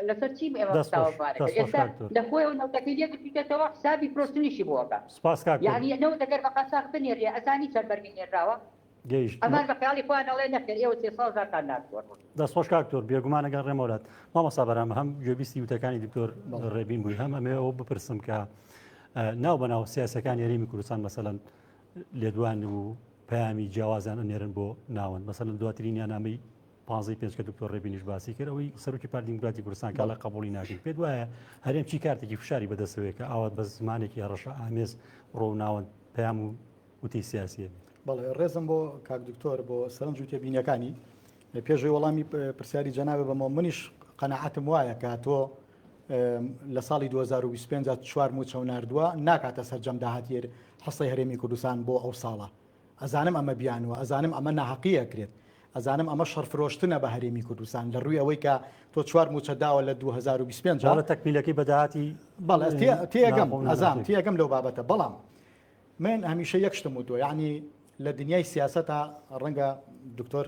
لەسەر چیم ئێمە لە خۆی و نەوتەکەی لێ بکەیتەوە حسابی پرۆستنیشی بووەکە یعنی نەوە دەگەر بە قەساق بنێرێ ئەزانی چەند بەرگی نێراوە ئەمان بە خیاڵی خۆیان ئەڵێ نەکرد ئێوە 300,000 ناتوە دەستخۆش کاکتۆر بێگومان ئەگەر ڕێمەولات مامەستا بەرام هەم گوێبیستی وتەکانی دکتۆر ڕێبین بووی هەم ئەمێ ئەوە بپرسم کە ناو بەناو سیاسەکانی هەرێمی کوردستان مەسەلەن لێدوان و پەیامی جیاوازیان ئەنێرن بۆ ناوەند مەسەلەن دواترین یانامەی 15 کە دکتۆر ڕێبینیش باسی کرد ئەوەی سەرۆکی پارتی دیموکراتی کوردستان کاڵە قبولی ناکرد پێت وایە هەرێم چی کارتێکی فشاری بەدەستەوەی کە ئاوات بە زمانێکی هەڕەشە ئامێز ڕۆ و ناوەند پەیام و وتی سیاسیە بەڵێ ڕێزم بۆ کاک دکتۆر بۆ سەرنج و تێبینیەکانی پێشەوەی وەڵامی پرسیاری جەنابێ بەمە منیش قەنەعەتم وایە کە تۆ لە ساڵی 2025 چوار موچە و ناردووە ناکاتە سەرجەم داهاتیر حەسەی هەرێمی کوردستان بۆ ئەو ساڵە ئەزانم ئەمە بیانوە ئەزانم ئەمە ناحەقیە کرێت ئەزانم ئەمە شەرفرۆشتنە بە هەرێمی کوردستان لە ڕووی ئەوەی کە تۆ چوار موچە داوە لە 2025 تەکمیلەکەی بەداهاتی بەڵێ تێگەم ئەزام تێگەم لەو بابەتە بەڵام من هەمیشە یەک شتم وتۆ یعنی لە دنیای سیاسەتە ڕەنگە دکتۆر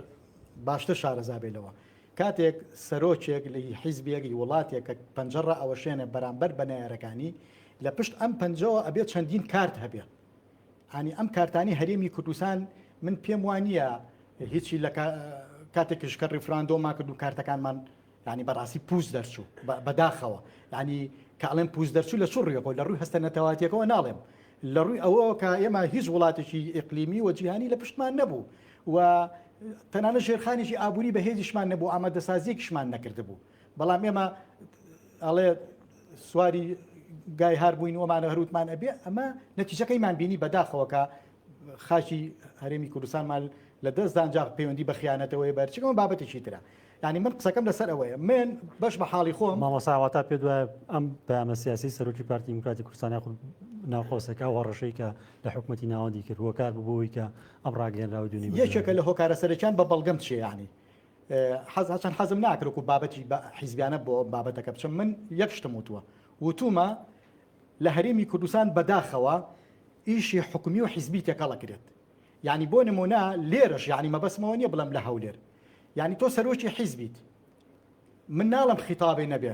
باشتر شارەزا بێتەوە کاتێک سەرۆکێک لە حیزبێکی وڵاتێک کە پەنجەڕە ئەوەشێنە بەرامبەر بەنایەرەکانی لە پشت ئەم پەنجەوە ئەبێت چەندین کارت هەبێت ینی ئەم کارتانی هەرێمی کوردستان من پێم وانە هیچی لە کاتێکش کە ڕیفراندۆما کرد و کارتەکانمان ینی بەڕاستی پووز دەرچوو بەداخەوە ینی کاڵێن پووز دەرچوو لە سوڕێکەوە لە ڕووی هەستە نەتەواتیەکەوە ناڵێم لە ڕووی ئەوە کە ئێمە هیچ وڵاتێکی ئیقلیمی و جیهانی لە پشتمان نەبوو و تەنانە ژێرخانێکی ئابووری بەهێزیشمان نەبوو ئامادەسازیەکیشمان نەکردبوو بەڵام ئێمە ئەڵێ سواری گای هار بووین ومانە هەروتمان ئەبێ ئەمە نەتیجەکەیمان بینی بەداخەوە کە خاچی هەرێمی کوردستانمان لە دەستدانجا پەیوەندی بە خیانەتەوەی بەرچەکەمە بابەتێکی ترە یعنی من قسەکەم لەسەر ئەوەیە من بەش بە حاڵی خۆم مامۆساواتا پێ دوایە ئەم پامە سیاسی سەرۆکی پارتی دیموکراتی کوردستانی ناوخۆسەکە وەڕەشەی کە لە حکوومەتی ناوەندی کرد هۆکار ببووی کە ئەم ڕاگەیەنراوە دوێنێ یەکێکە لە هۆکارە سەرەکیان بە بەڵگەم چێ یعنی چەند حەزم ناکرد و بابەتی حیزبیانە بۆ بابەتەکە بچم من یەک شتم وتومە لە هەرێمی کوردستان بەداخەوە ئیشی حکومی و حیزبی تێکەڵەکرێت یعنی بۆ نمونە لێرەش یعنی مەبەسمەوە نییە بڵم لە هەولێر یعنی تۆ سەرۆکی حیزبیت من ناڵم خیتابێ نەبێ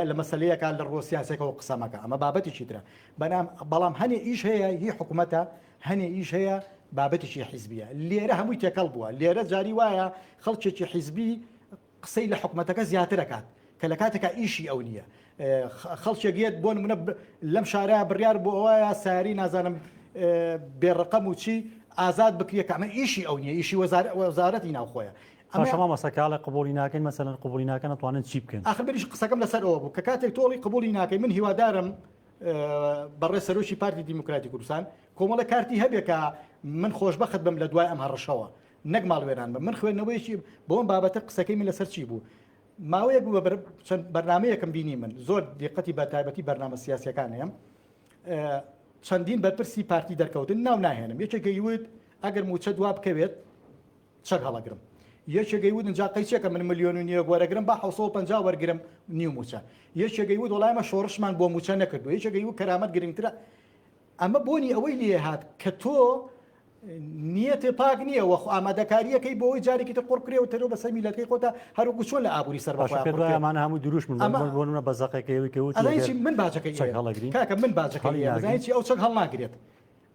لە مەسلەیەکە لە ڕۆ سیاسەکەەوە قسەمەکە ئەمە بابەتێکی ترە بەڵام هەنێ ئیش هەیە هی حکوومەتە هەنێ ئیش هەیە بابەتێکی حیزبیە لێرە هەمووی تێکەڵ بووە لێرە جاری وایە خەڵکێکی حیزبی قسەی لە حکوومەتەکە زیاترەکات کە لە کاتێکە ئیشی ئەو نییە خەڵکێگێت بۆ منە لەم شارەیە بڕیار بۆ ئەوەیە ساری نازانم بێڕقەم و چی ئازاد بکرێت کە ئەمە ئیشی ئەو نییە ئیشی وەزارەتی ناوخۆیە شما مەسەکاڵە قبولی ناکەین مەسەلەن قبولی ناکەن نتوانن چی بکەن آخر بریش قسەکەم لەسەر ئەوە بوو کە کاتێک تۆڵی قبولی ناکەی من هیوادارم بەڕێ سەرۆکی پارتی دیموکراتی کوردستان کۆمەڵە کارتی هەبێ کە من خۆشبەخت بم لە دوای ئەم هەڕەشەوە نەک ماڵوێران بم من خوێندنەوەیەکی بۆم بابەتە قسەکەی من لەسەر چی بوو ماوەیەک بوو چەند بەرنمەیەکم بینی من زۆر دقەتی بە تایبەتی بەرنامە سیاسیەکان هەیە چەندین بەرپرسی پارتی دەرکەوتن ناو ناهێنم یەکێکی وت ئەگەر موچە دوا بکەوێت چەک هەڵەگرم یەکێکی وت اینجا قەیچێکە من ملیۆن و نیوە وەرەگرم با 750 وەرگرم نیو موچە یەکێکی وت وڵایمە شۆڕشمان بۆ موچە نەکردو یەکێکی وت کەرامەت گرنگترە ئەمە بۆنی ئەوەی لێ هات کە تۆ نیەتێ پاک نییە وە ئامادەکاریەکەی بۆەوەی جارێکی تە قڕکرێ و تەرەوە بەسەر میلەتەکەی خۆتا هەروکو چۆن لە ئابووری سەر بەشمان هەموو دروست بۆ بە زەقەکەی کەوت من باجەکەی هەڵەگرین کاکە من باجەکەی ئەو چەک هەڵ ناگرێت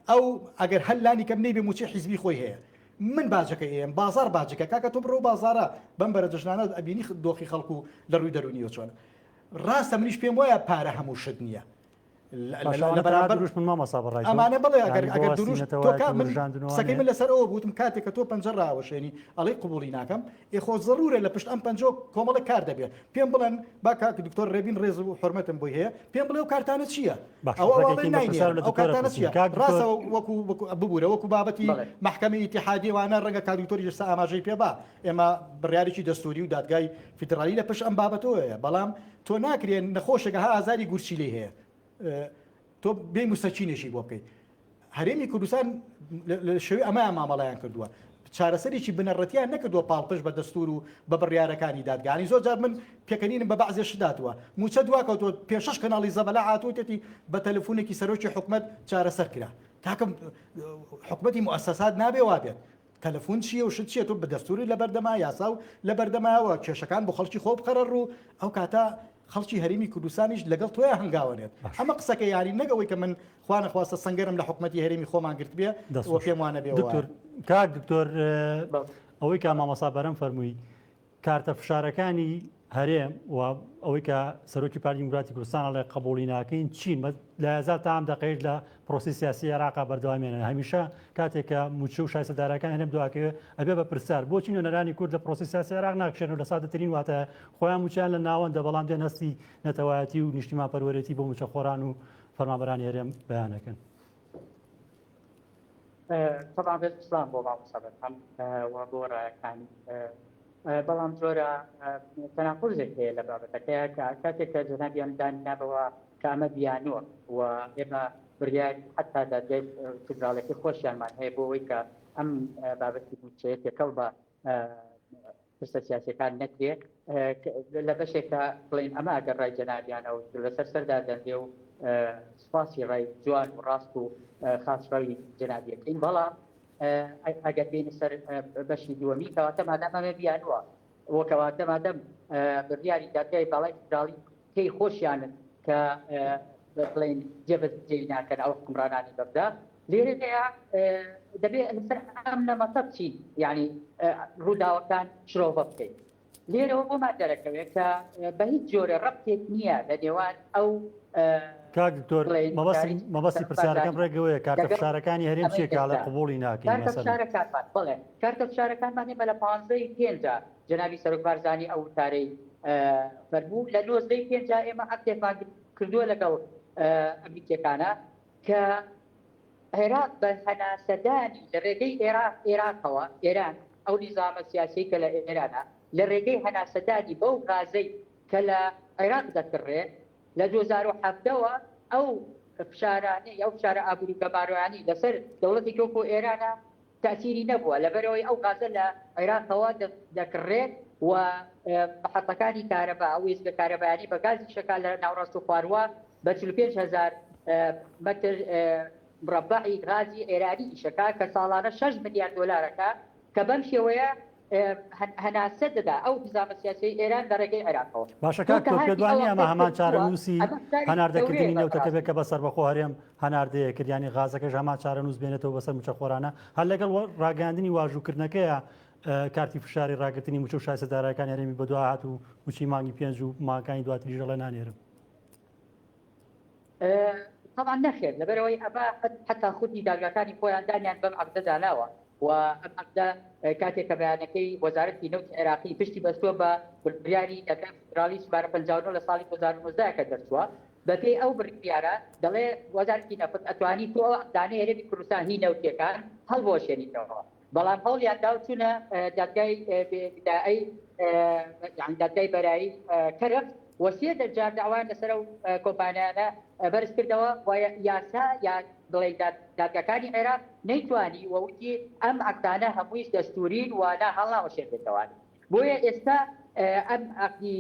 ئەو ئەگەر هەلانی کەم نەیبێ موچی حیزبی خۆی هەیە من باجەکەی ئێم بازار باجەکە کاکە تۆ بڕۆ بازارە بەم بەرە جژنانە ئەبینی دۆخی خەڵکو لە ڕووی دەرونیەوە چۆن ڕاستە منیش پێم وایە پارە هەموو شت نییە دروست من مامەسا بەڕای ئەمانە بڵێ ئەگەر دروست سەکەی من لەسەر ئەوە بوتم کاتێک کە تۆ پەنجە ڕاوەشێنی ئەڵێ قبولی ناکەم ئێخۆ ضرورە لە پشت ئەم پەنجۆ کۆمەڵە کار دەبێت پێم بڵێن با کاکە دکتۆر ڕێبین ڕێز و حرمەتم بۆی هەیە پێم بڵێ و کارتانە چییە ئەو کارتانە چییە ڕاستە وەکو ببوورە وەکو بابەتی محکەمەی ئیتیحادیوانە ڕەنگە کا دکتۆری جرسا ئاماژەی پێ با ئێمە بڕیارێکی دەستوری و دادگای فیدرالی لە پشت ئەم بابەتەوەیە بەڵام تۆ ناکرێن نەخۆشێکە ها ئازاری گورچی لێ هەیە تۆ بێ مستەچینێکی بۆ بکەیت هەرێمی کوردستان لە شێوەی ئەمایان مامەڵایان کردووە چارەسەرێکی بنەڕەتیان نەکردووە پاڵپش بە دەستور و بە بڕیارەکانی دادگانی زۆر جار من پێکەنینم بە بەعزێ شداتوە موچە دواکەوتۆ پێشەش کەناڵی زەبەلا هاتووتێتی بە تەلەفۆنێکی سەرۆکی حکومەت چارەسەر کرا تاکەم حکومەتی موسسات نابێ وابێت تەلەفۆن چیە و شت چیە تۆ بە دەستوری لە بەردەما یاسا و لە بەردەماوە کێشەکان بۆ خەڵکی خۆ بقەرە ڕوو ئەو کاتە خەڵکی هەرێمی کوردستانیش لەگەڵ تۆیە هەنگاوەنێت ئەمە قسەکە یاری نەگەوەی کە من خوانە خواستە سنگەرم لە حکومەتی هەرێمی خۆمان گرت بێ و پێم وانە بێ کاک دکتۆر ئەوەی کە مامەسا بەرەم فەرمووی کارتە فشارەکانی هەرێم و ئەوەی کە سەرۆکی پارتی دیموکراتی کوردستان لە قبولی ناکەین چین لە 1000 تا ئەم دقەیەک لە پرۆسی سیاسی عێراقا بەردەوامێنن هەمیشە کاتێک کە موچە و شایستەدارەکان هەرێم دواکەوێت ئەبێ بە پرسیار بۆچی نوێنەرانی کورد لە پرۆسی سیاسی عێراق ناکشێن و لە سادەترین واتە خۆیان موچیان لە ناوەندە بەڵام دێن هەستی نەتەوایەتی و نیشتیمان پەروەرەتی بۆ موچە خۆران و فەرمانبەرانی هەرێم بەیانەکەن طبعا بێت سلام بۆ مامۆستا هەم بۆ ڕایەکانی بەڵام زۆرە تەناقوزێک هەیە لە بابەتەکەیە کە کاتێک کە جەنابیان دانابەوە کە ئەمە بیانوە و ئێمە بڕیار حتا دادگای فیدراڵێکی خۆشیانمان هەیە بۆ ئەوەی کە ئەم بابەتی موچەیە تێکەڵ بە پرسە سیاسیەکان نەکرێ لە بەشێکە بڵین ئەمە ئەگەر ڕای جەنابیانە و لەسەر سەردا دەندێ و سپاسی ڕای جوان و ڕاست و خاصڕەوی جەنابیەکەین بەڵام ئەگەر بینی سەر بەشی دووەمی کەواتە مادەمەمە بیانوە وەکەواتە مادەم بڕیاری دادگای باڵای فیدراڵی پێی خۆشیانن کە بڵێن جێبەجێ ناکەن ئەو حکومڕانانی بەبدا لێرەیە دەبێت لەسەر ئەم نەمەتە بچین یعنی ڕووداوەکان شرۆڤە بکەین لێرەوە بۆمان دەرەکەوێت کە بە هیچ جۆرە ڕەبتێک نییە لە نێوان ئەو کاک دکتۆر مەبەستی پرسیارەکەم ڕێگەوەیە کارتە فشارەکانی هەرێم چێکا لە قبوڵی ناکەین کارتە فشارەکانمان بڵێ کارتە فشارەکانمان بە لە 15 جەنابی سەرۆک بارزانی ئەو وتارەی فەرموو لە 9 ئێمە هەفتێکمان کردووە لەگەڵ ئەمریکیەکانە کە عێراق بە هەناسەدانی لە ڕێگەی عێراقەوە ئێران ئەو نیزامە سیاسی کە لە ئێرانە لە ڕێگەی هەناسەدانی بەو غازەی کە لە عێراق دەکڕێ لە 2007ەوە ئەو فشارانەی ئەو فشارە ئابووری گەماڕۆیانی لەسەر دەوڵەتی کۆکۆ ئێرانە تاثیری نەبووە لەبەرەوەی ئەو غازە لە عێراقەوە دەکڕێت و محەتەکانی کارەبا ئەو وێستگە کارەبایانی بە گازی شەکال لە ناوڕاست و خواروە بە 45,000 متر مربعی غازی ئێرانی ئیشەکە کە ساڵانە 6 ملیار دۆلارەکە کە بەم شێوەیە هەناسە دەدا ئەو نظامە سیاسی ئێران لە ڕێگەی عێراقەوە. باشە کاک تۆ پێدوانی ئەمە هەمان چارەنووسی هەناردەکردنی نێوتەکە بێت کە بەسەر بەخۆ هەرێم هەناردەیە کردیانی غازەکەش هەمان چارەنووس بێنێتەوە بەسەر موچە خۆرانە هەر لەگەڵ ڕاگەاندنی واژووکردنەکەیە کارتی فشاری ڕاگررتنی موچە و شایستەدارەکان هەرێمی بەدو هات و موچی مانگی 5 و ماکانی دواتریژە لە نانێرم. طبعا نەخێر لەبەرەوەی ئەمە حتا خودی داگاکانی خۆیان دانیان بەم عەقدە داناوە و ئەم عەقدە کاتێک کە بەیانەکەی وەزارەتی نەوتی عێراقی پشتی بەستووە بە بریاری دەکەم فدرالی سوبارە 59 لە ساڵی 2019 کە دەرچووە بەپێی ئەو بریارە دەڵێ وەزارەتی نەفت ئەتوانی تۆ دانەی هەرێمی کوردستان هی نەوتیەکان هەڵبۆشێنیتەوە بەڵام هەوڵیان داوچوونە دادگای بداعی یعنی دادگای بەرایی کەرف وەسیە دەرجار داوایان لەسەر ئەو کۆمپانیانە بەرز کردەوە و یاسا یا بڵێ دادگاکانی عێراق نەیتوانی وەوتی ئەم عەقدانە هەموویش دەستورین و نا هەڵناوەشێنێتەوە بۆیە ئێستا ئەم عەقدی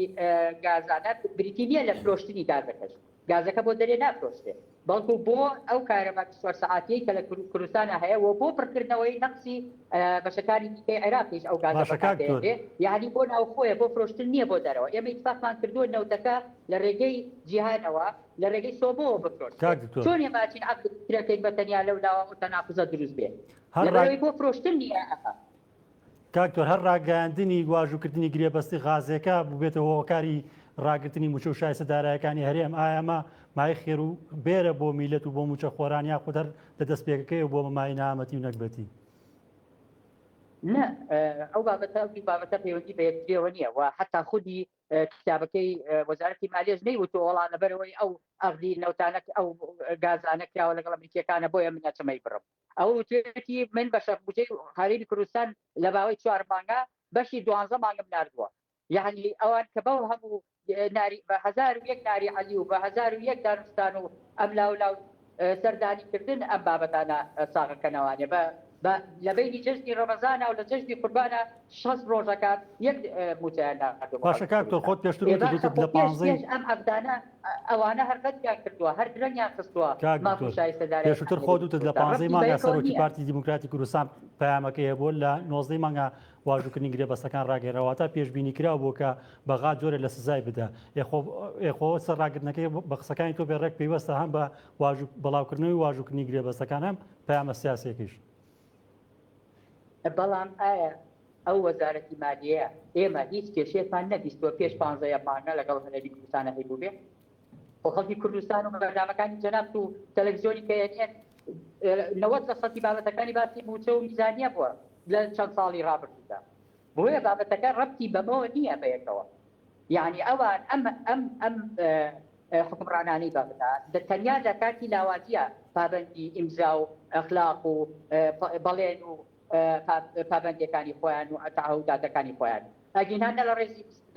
گازانە بریتی نییە لە فرۆشتنی گازەکەش گازەکە بۆ دەرێ نافرۆشتێ بەڵکو بۆ ئەو کارەبا 24 سەعاتیەی کە لە کوردستانە هەیە و بۆ پڕکردنەوەی نەقسی بەشەکانی دیکەی عێراقیش ئەو گازە یعنی بۆ ناوخۆیە بۆ فرۆشتن نییە بۆ دەرەوە ئێمە ئیتفاقمان کردووە نەوتەکە لە ڕێگەی جیهانەوە لە ڕێگەی سۆبەوە بفرۆشتێت چۆن ێماچین عەقدەکەین بەتەنیا لەولاوە و تەناقوزە دروست بێت لەبەرەوەی بۆ فرۆشتن نییە ئەفا کاکتۆر هەر ڕاگەاندنی واژووکردنی گرێبەستی غازەکە ببێتەوە هۆکاری ڕاگررتنی موچە و شایستەدارایەکانی هەرێم ئایەمە مای خێر و بێرە بۆ میلەت و بۆ موچە خۆران یا خودەر لە دەست پێکەکەی و بۆ مای نامەتی و نەکبەتی نه ئەو بابەتە پەیوەندی بە یەکترێەوە نییە و حتا خودی کتابەکەی وەزارەتی مالیەش نەیوت وەڵام لەبەرەوەی ئەو ئەغدی نەوتانە ئەو گازانە کراوە لەگەڵ ئەمریکیەکانە بۆیە من نەچەمەی بڕم ئەو وتێتی من بە شەربوجەی هەرێمی کوردستان لە باوەی 4 مانگە بەشی 12 مانگم ناردووە یعنی ئەوان کە بەو هەموو ناری بە 1001 ناری عەلی و بە 1001 دارستان و ئەم لاو سەردانی کردن ئەم بابەتانە ساغەکەنەوانێ لە بینی جژنی ڕەمەزانە و لە جژنی قوربانە 6 ڕۆژەکات یەک موچیان ناردووە باشە کاکتۆر خۆت پێشتر لە 15 ئەم عەقدانە ئەوانە هەرقەتیان کردووە هەر درەنگیان خستووە مافی شایستەدارەکان پێشتر خۆت وتت لە 15 مانگە سەرۆکی پارتی دیموکراتی کوردستان پەیامەکەی هەبوو لە 19 مانگە واژووکردنی گرێبەستەکان ڕاگەێنەوەتە پێشبینی کراوە بۆ کە بەغا جۆرە لە سزای بدە ئێخۆ سەر ڕاگررتنەکەی بە قسەکانی تۆ بێڕێک پێیوەستە هەم بە بەڵاوکردنەوەی واژووکردنی گرێبەستەکان هەم پەیامە سیاسیەکەیش بەڵام ئایا ئەو وەزارەتی مالیەیە ئێمە هیچ کێشێتمان نەبیستوە پێش 15 مانگە لەگەڵ هەرێمی کوردستانە هەیبوو بێ بۆ خەڵکی کوردستان و بەرنامەکانی جەناب و تەلەڤیزیۆنی کەیەنێت 90% بابەتەکانی باسی موچە و میزانیە بووە لە چەند ساڵی ڕابردوودا بۆیە بابەتەکە ڕەبتی بەمەوە نییە بەیەکەوە یعنی ئەوان ئەم حکمڕانانەی بابەتە تەنیا لە کاتی لاوازیە پابەندی ئیمزا و ئەخلاق و بەڵێن و پابەندیەکانی خۆیان و تعهوداتەکانی خۆیان ئەگینانە لە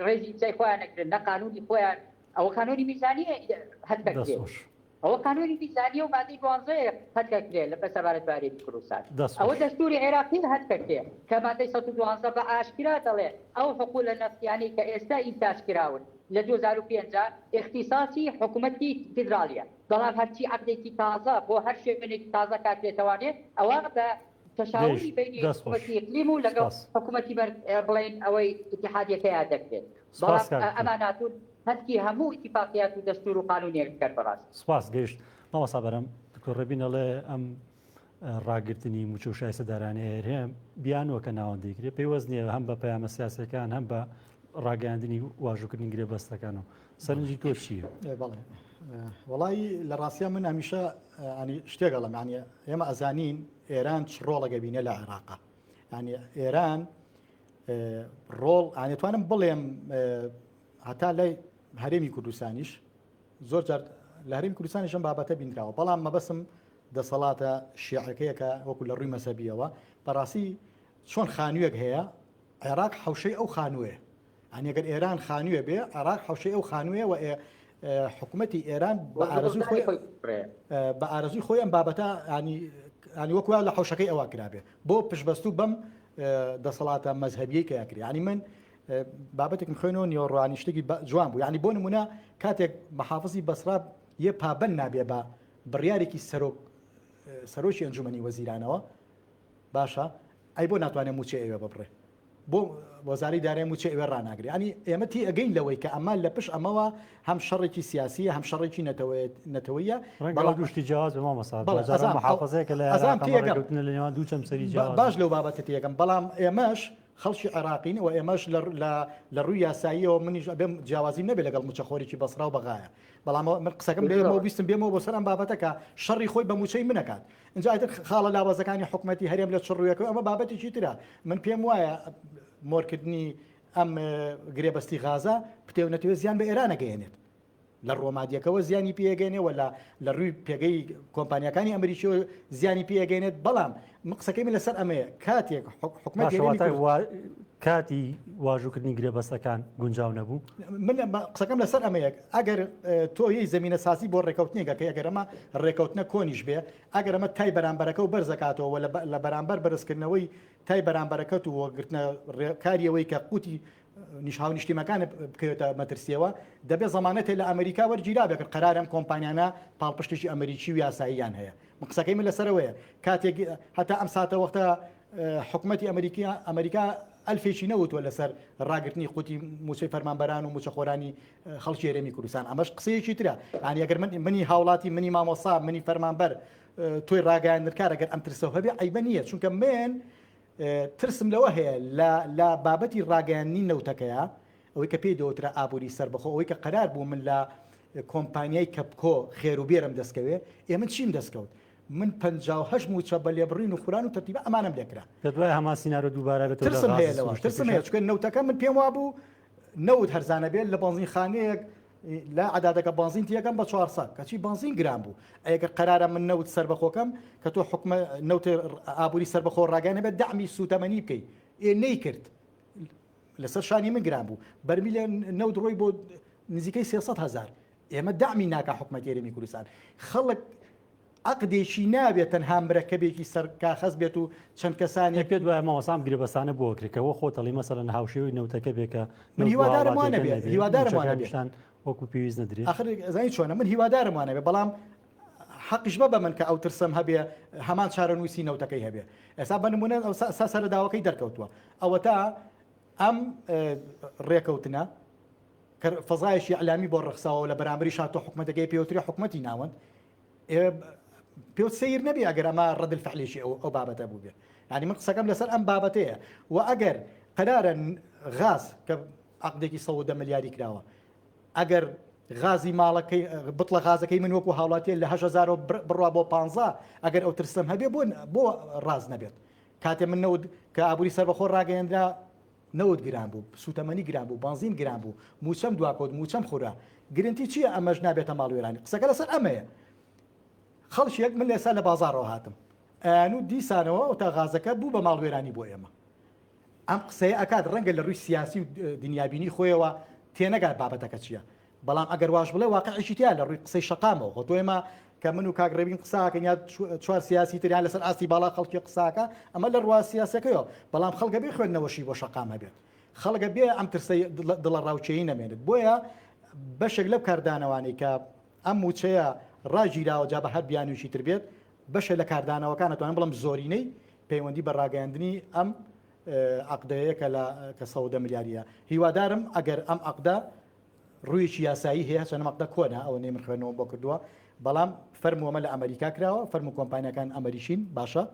ڕێزی جای خۆیان نەکردن نە قانونی خۆیان ئەوە قانونی میزانیە هەدەکرێت ئەوە قانونی میزانیە و مادەی 12 هەدەکرێت لە بەسەبارەتبارێتی کوردستان ئەوە دەستوری عێراقی هەدەکرێت کە مادەی 112 بە ئاشکرا دەڵێ ئەو حقوق لە نەفسیانی کە ئێستا ئینتاجکراون لە 2005 اختصاصی حکوومەتی فیدرالیە بەڵام هەرچی عەقدێکی تازە بۆ هەر شوێنێکی تازە کاتێتەوانێت ئەوە بە تشاوری بینی حکوومەتی ئیقلیم و لەگەڵ حکوومەتی بڵێن ئەوەی اتحادیەکەیان دەکرێت بەڵام ئەماناتون هەتکی هەموو ئیتیفاقیات و دەستور و قانونیەک کرد بەڕاست سپاس گەیشت مامۆستا بەرەم دکتۆر ڕەبینەڵێ ئەم ڕاگررتنی موچە و شایستەدارانەیە هەرێم بیانەوە کە ناوەندی کرێت پێیوەست نییە هەم بە پەیامە سیاسەکان هەم بە ڕاگەاندنی واژووکردنی گرێبەستەکانەوە سەرنجی تۆ چییە؟ بەڵێ وڵی لە ڕاستیە من هەمیشە شتێکەڵم ینی ئێمە ئەزانین ئێران چ ڕۆڵەگە بینە لە عێراقا ینی ئێران ڕۆڵ ئەتوانم بڵێم هەتا لای هەرێمی کوردستانیش زۆر جار لە هەرێمی کوردستانیشم بابەتە بینراوە بەڵام مەبەسم دەسەڵاتە شیعەکەیەکە وەکو لە ڕووی مەسەبیەوە بەڕاستی چۆن خانوویەک هەیە عێراق حوشەی ئەو خانووێ ئەگەر ئێران خانووێ بێ عێراق حوشەی ئەو خانووێ و حکوومەتی ئێران بە ئارەزوی خۆی ئەم بابەتە ینی وەکوە لە حوشەکەی ئەوە کرابێ بۆ پشبەستوو بەم دەسەڵاتە مەزهبیەی کە یاکری ینی من بابەتێکم خوێنەوە نیۆڕوانی شتێکی جوان بوو ینی بۆ نمونە کاتێک محافظی بەسرا یە پابەن نابێ بە بڕیارێکی سەرۆکی ئەنجومەنی وەزیرانەوە باشە ئەی بۆ ناتوانێت موچێ ئێوە ببڕێ بۆ وەزاری دارێ موچێ ئێوە ڕناگری ینی ئێمەتی ئەگەین لەوەی کە ئەمە لە پشت ئەمەوە هەم شەڕێکی سیاسیە هەم شەڕێکی نەتەوەیە بەڵام دوشتی جیاواز بە مامەسا محافظەیەکە لە نێوان دوو چەم سەری جیاواز باش لەو بابەتە یەکەم بەڵام ئێمەش خەڵکی عێراقین و ئێمەش لە ڕووی یاساییەوە منیش بێم جیاوازی نەبێت لەگەڵ موچەخۆرێکی بەسرا و بەغایە بەڵام من قسەکەم لێمەوە بیستم بێمەوە بۆ سەرم بابەتەکە شەڕی خۆی بە موچەی منەکات اینجا ئایتر خاڵە لاوازەکانی حکوومەتی هەرێم لە چڕوویەکە ئەمە بابەتێکی ترە من پێم وایە مۆرکردنی ئەم گرێبەستی غازە پتێونەتەوە زیان بە ئێران نەگەێنێت لە ڕۆمادیەکەەوە زیانی پێگەێنێ و لە ڕووی پێگەی کۆمپانیەکانی ئەمریکیەوە زیانی پێگەێنێت بەڵام قسەکەی من لەسەر ئەمەیە کاتێک حکوومەت کاتی واژووکردنی گرێبەستەکان گونجاو نەبوو من قسەکەم لەسەر ئەمەیە ئەگەر تۆ هی زمینە ساسی بۆ ڕێکەوتنیگە کە ئەگەر ئەمە ڕێکەوتنە کۆنیش بێ ئەگەر ئەمە تای بەرامبەرەکە و بەرزەکاتەوە لە بەرامبەر بەرزکردنەوەی تای بەرامبەرەکەت و وەگرتنە کاریەوەی کە قوتی نیشاو نیشتیمەکانە بکەوێتە مەترسیەوە دەبێت زمانەتێ لە ئەمریکا وەرگیرا بێت قەرارم کۆمپانیانە پاڵپشتێکی ئەمریکی و یاساییان هەیە من قسەکەی من لەسەرەوەیە کاتێک هەتا ئەم ساتە وەختە حکوومەتی ئەمریکا ئەلفێکی نەوتوە لەسەر ڕاگررتنی قوتی موچەی فەرمانبەران و موچەخۆرانی خەڵکی هێرێمی کوردستان ئەمەش قسەیەکی ترە ئەنی ئەگەر منی هاوڵاتی منی مامۆسا منی فەرمانبەر تۆی ڕاگەیان نرکار ئەگەر ئەم ترسەوە هەبێ عیبە نییە چونکە من ترسم لەوە هەیە لە بابەتی ڕاگەیاندنی نەوتەکەیە ئەوەی کە پێی دەوترە ئابووری سەربەخۆ ئەوەی کە قەرار بوو من لە کۆمپانیای کەپکۆ خێروبێرم دەستکەوێ ئێمە چیم دەستکەوت من 58 موچە بە لێبڕین و خوران و تەرتیبە ئەمانم لێکرا دەدوای هەما سینارۆ دووبارە بێت ترسم هەیە لەوە ترسم هەیە چونکە نەوتەکە من پێم وابوو نەوت هەرزانە بێت لە بەنزین خانەیەک لا عدادەکە بانزین تیەکەم بە 400 کەچی بانزین گران بوو ئەگەر قەرارە من نەوت سەربەخۆکەم کە تۆ حکومە نەوت ئابووری سەربەخۆ ڕاگەیانە بێت دەعمی سوتەمەنی بکەیت نەیکرد لەسەر شانی من گران بوو بەرمیلە نەوت ڕۆی بۆ نزیکەی 300,000 ئێمە دەعمی ناکە حکومەتی هێرێمی کوردستان خەڵک عقدێکی نابێت تەنها مرەکەبێکی سەر کاخەز بێت و چەند کەسانی پێت وایە مامۆسام گرێبەستانە بۆ کردکەوە خۆتەڵی مەسەرەن هاوشێوی نەوتەکە بێکە من هیوادارم وانە بێت هیوادارم وانە بێت وەکو پێویست نەدرێت آخر زانی چۆنە من هیوادارم وانە بێت بەڵام حەقیش بە من کە ئەو ترسم هەبێ هەمان چارەنووسی نەوتەکەی هەبێ ئێستا بە نمونە سەرداوەکەی دەرکەوتووە ئەوە تا ئەم ڕێکەوتنە فەزایشی ئەلامی بۆ ڕخساوە لە بەرامبەری شاتۆ حکومەتەکەی پێوتری حکومەتی ناوەند پێوت سیر نەبی ئەگەر ئەمە ڕەدل فعلیشی ئەو بابەتە بوو بێ ینی من قسەکەم لەسەر ئەم بابەتەیە و ئەگەر قەرارە غاز کە عقدێکی 110 ملیاری کراوە ئەگەر غازی ماڵەکەی بڵە غازەکەی من وەکو هاوڵاتیە لە 8,000 بڕوا بۆ 15 ئەگەر ئەو ترسم هەبێ بۆ ڕاز نەبێت کاتێ من نەوت کە ئابووری سەربەخۆ ڕاگەیەنرا نەوت گران بوو سوتەمەنی گران بوو بانزین گران بوو موچەم دواکۆت موچەم خورا گرنتی چییە ئەمەش نابێتە ماڵ وێرانی قسەکە لەسەر ئەمەیە خەڵکیەک من لێسا لە بازارەوە هاتم ئەیان و دیسانەوە و تا غازەکە بوو بە ماڵ وێرانی بۆ ئێمە ئەم قسەیە ئەکات ڕەنگە لە ڕووی سیاسی و دنیابینی خۆیەوە تێنەگات بابەتەکە چییە بەڵام ئەگەر واش بڵێ واقعیشی تیا لە ڕووی قسەی شەقامەوە خۆ تۆ ئێمە کە من و کاگڕێبین قساکەن یا چوار سیاسی تریان لەسەر ئاستی باڵا خەڵکی قساکە ئەمە لە ڕوا سیاسەکەیەوە بەڵام خەڵگە بێ خوێندنەوەشی بۆ شەقام هەبێت خەڵگە بێ ئەم ترسەی دڵە ڕاوچەیی نەمێنێت بۆیە بەشێک لەو کاردانەوانەی کە ئەم موچەیە ڕاگیراوە جا بە هەر بیانوشی تر بێت بەشە لە کاردانەوەکان ئەتوانن بڵم زۆرینەی پەیوەندی بە ڕاگەیاندنی ئەم عقدەیە کە 110 ملیاریە هیوادارم ئەگەر ئەم عقدە ڕوویەکی یاسایی هەیە چەند عقدە کۆنا ئەوە نێ من خوێنەوە بۆ کردووە بەڵام فەرمووەمە لە ئەمریکا کراوە فەرمو کۆمپانیەکان ئەمریشین باشە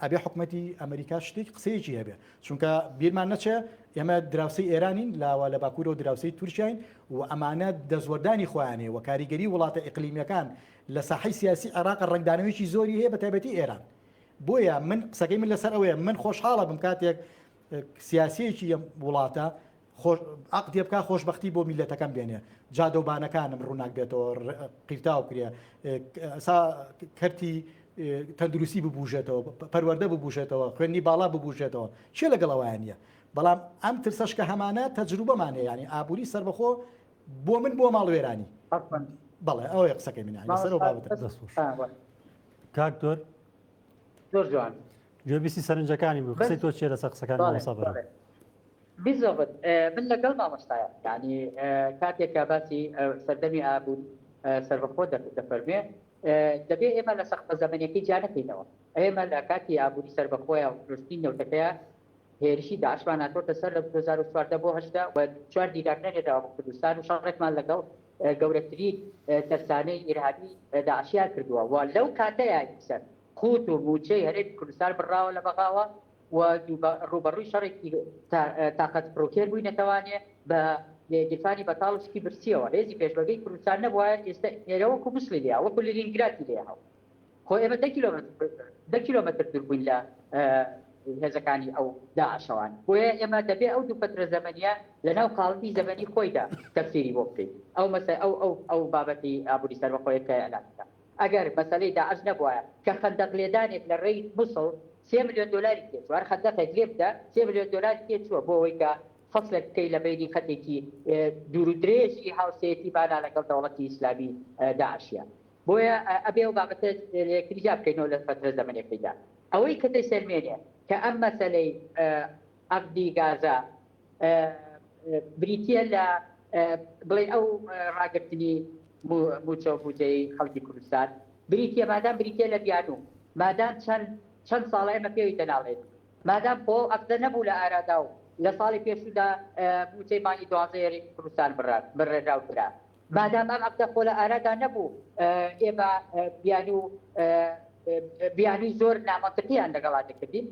ئەبێ حکومەتی ئەمریکا شتێک قسەیەکی هەبێ چونکە بیرمان نەچێ ئێمە دراوسەی ئێرانین لاوە لە باکوورە و دراوسەی تورکیاین و ئەمانە دەزوەردانی خۆیانێ و کاریگەری وڵاتە ئیقلیمیەکان لە ساحەی سیاسی عێراق ڕنگدانەوەیکی زۆری هەیە بە تایبەتی ئێران بۆیە من قسەکەی من لەسەر ئەوەیە من خۆشحاڵە بم کاتێک سیاسیەکی وڵاتە عقدی بکە خۆشببختی بۆ میلەتەکەم بێنێ جادۆبانەکانم ڕووناک بێتەوە قیرتاو کرێ ئەسا کەرتی تەندروستی ببوژێتەوە پەروەردە ببوژێتەوە خوێنی باڵا ببوژێتەوە چێ لەگەڵەوەیان نیە بەڵام ئەم ترسەش کە هەمانە تەجروبەمانێ ینی ئابووری سەربەخۆ بۆ من بۆ ماڵوێرانی بەڵێ ئەوەیە قسەکەی منانی لەسەر بابەت کاکتۆر زۆر جوان گوێبیستی سەرنجەکانی بوو قسەی تۆ چێ لەسەر قسەکانی سەبرە بالضبط من لەگەڵ مامۆستایە ینی کاتێکە باسی سەردەمی ئابووری سەربەخۆ دەفەرمێ دەبێت ئێمە لە سەخت زەمانێکی جا نەکەینەوە ئێمە لە کاتی ئابووری سەربەخۆیە و دروستی نەوتەکەیە هێرشی داعشمان هاتۆتە سەر لە 2014 بۆ 8 و 4 دیدارنەرێداوە بۆ کوردستان و شەڕێکمان لەگەڵ گەورەترین تەرسانەی ئیرهابی داعشیان کردووە و لەو کاتەیە سەر قوت و موچەی هەرێمی کوردستان بڕاوە لە بەغاوە و ڕوبەڕووی شەڕێکی تاقەت فڕۆکێر بووی نەتەوانێ بە لێگیرفانی بەتاڵشکی برسیەوە هێزی پێشبەگەی کوردستان نەبووە ئێستا ئێرەوەکو مسلی لێ وەکو لێنینگراتی لێ هەڵ خۆ ئێمە 10 کیلۆمەتر دوور بووین لە هێزەکانی ئەو داعشەوان بۆیە ئێمە دەبێت ئەو دوو پەترە زەمەنیە لەناو قاڵبی زەمەنی خۆیدا تەفسیری بۆ بکەین ئەو مەسەلە ئەو بابەتی ئابووری سەربەخۆیە کە ئەلانکە ئەگەر مەسەلەی داعش نەبووە کە خەندەق لێدانێک لە ڕێی موسڵ 3 ملیۆن دلاری تێچوار خەندەقێک لێ بدە 3 ملیۆن دلاری تێچووە بۆ ئەوەی کە فەسلێک بکەی لە بینی خەتێکی دوور و درێژی هاوسەیەتی بانا لەگەڵ دەوڵەتی ئیسلامی داعشیە بۆیە ئەبێ و بابەتە یەکتریجا بکەینەوە لە فترە زەمانێکیدا ئەوەی کە دەسەلمێنێ کە ئەم مەسەلەی عەقدی گازا بریتیە لە بڵێ ئەو ڕاگررتنی موچە و بوجەی خەڵکی کوردستان بریتیە مادام بریتیە لە بیانوو مادام چەند ساڵە ئێمە پێوی دەناڵێت مادام خۆ ئەقدە نەبوو لە ئارادا و لە ساڵی پێشودا بوجەی مانگی 12 کوردستان بڕێراوکرا مادام ئەم ئەقدە خۆ لە ئارادا نەبوو ئێمە بیانووی زۆر نامەنطقییان لەگەڵا دەکردین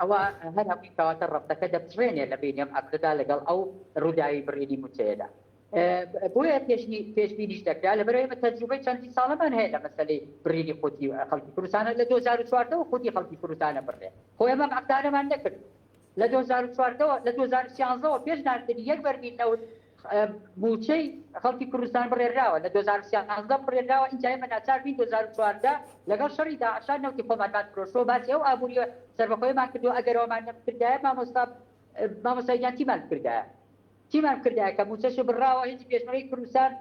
ئەوە هەر هەمووی کەواتە ڕەفتەکە دەبژێنێ لە بینیم ئەقدەدا لەگەڵ ئەو ڕووداوی بڕێنی موچەیەدا بۆیە پێشبینیش دەکرا لە بەرەوەی تەجروبەی چەندی ساڵەمان هەیە لە مەسەلەی بڕێنی خۆتی خەڵکی کوردستانە لە 2014 و خۆتی خەڵکی کوردستانە بڕێ خۆ ئێمە عەقدانەمان نەکرد لە 2014 لە 2013 پێش ناردنی یەک بەرمیل نەوت موچەی خەڵکی کوردستان بڕێراوە لە 2013 بڕێراوە اینجا ئێمە ناچار بین 2014 لەگەڵ شەڕی داعشان نەوتی خۆمانمان فرۆشتەوە باسی ئەو ئابووری سەربەخۆیمان کردو ئەگەرەوەمان نەکردایە مامۆستایان تیمان کردایە کە موچەش بڕاوە هیچ پێشمەرەی کوردستان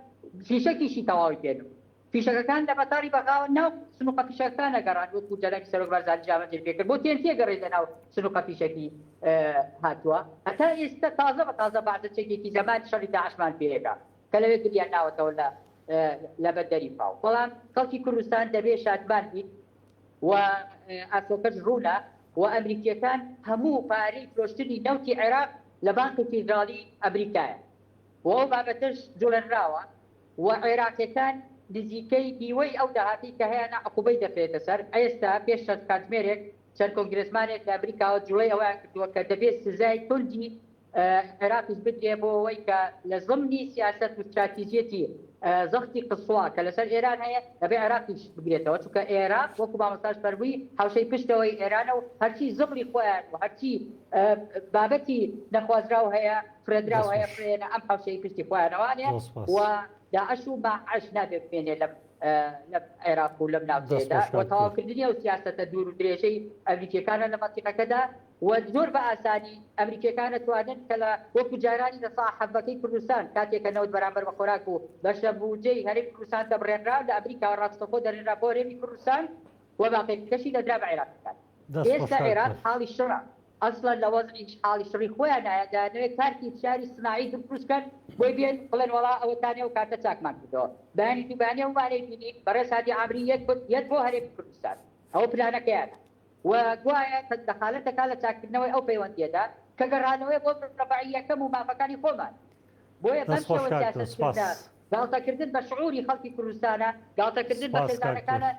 فیشەکیشی تەواوی پێنم فیشەکەکان لە بەتاری بەغاوە ناو سنووقە فیشەکانە گەڕان وەکو جەرەکی سەرۆک بەرزانی جامەجێر پێکرد بۆ تێن گەڕێت لە ناو سنووقە فیشەکی هاتووە هەتا ئێستا تازە بەعدەچێکێکی زەمانی شەڕی داعشمان پێێکا کە لەوێ گریان ناوەتەوە لە بەردەری پاو بەڵام خەڵکی کوردستان دەبێت شادمان بیت و ئاسۆکەش ڕوونە و ئەمریکیەکان هەموو پارەی فرۆشتنی نەوتی عێراق لە بانکی فیدراڵی ئەمریکایە و ئەو بابەتەش جوڵەنراوە و عێراقیەکان نزیکەی دیوەی ئەو داهاتی کە هەیە عقوبەی دەفرێتە سەر ئێستا پێش چەند کاتژمێرێک چەند کۆنگرسمانێک لە ئەمریکاوە جوڵەی ئەویان کردووە کە دەبێت سزای توندی عێراقیش بدرێ بۆ ئەوەی کە لە زمنی سیاست و استراتیژیەتی زەختی قسووە کە لەسەر ئێران هەیە دەبێت عێراقیش بگرێتەوە چونکە ئێران وەکو مامۆستاش فەرمووی هاوشەی پشتەوەی ئێرانە و هەرچی زغڵی خۆیان و هەرچی بابەتی نەخوازراو هەیە فرێدراو هەیە فرێنە ئەم هاوشەی پشتی خۆیانەوانێ و داعش و ماعش نابێت بێنێ لە عێراق و لەم ناوچەیەدا و تەواوکردنی ئەو سیاسەتە دوور و درێژەی ئەمریکیەکانە لە مەنتیقەکەدا و زۆر بە ئاسانی ئەمریکیەکانە توانن کە لە وەکو جارانی لە ساحەبەکەی کوردستان کاتێکە نەوت بەرامبەر بە خۆراک و بەشە بوجەی هەرێمی کوردستان دەبڕێنرا لە ئەمریکا ڕاستەخۆ دەرێنرا بۆ هەرێمی کوردستان و باقیەکەشی دەدرا بە عێراقیەکان ئێستا عێراق حاڵی شڕە ئەسڵەن لە وەزعی حاڵی شڕی خۆیان دانەوێت کارتی فشاری سناعی دروستکەن بۆی بێن بڵێن وەڵا ئەوەتانێ و کارتە چاکمان کردەوە بەیانی دووبانێ وانەی بینی بەڕێز هادی عامری یەک بۆ هەرێمی کوردستان ئەوە پلانەکەیانە و گوایە دەخالەتەکە لە چاکردنەوەی ئەو پەیوەندیەدا کە گەڕانەوەی بۆ ڕەبعیەکەم و مافەکانی خۆمان بۆیە بەشەوە سیاسەتکردە گاڵتەکردن بە شعوری خەڵکی کوردستانە گاڵتەکردن بە خێزانەکانە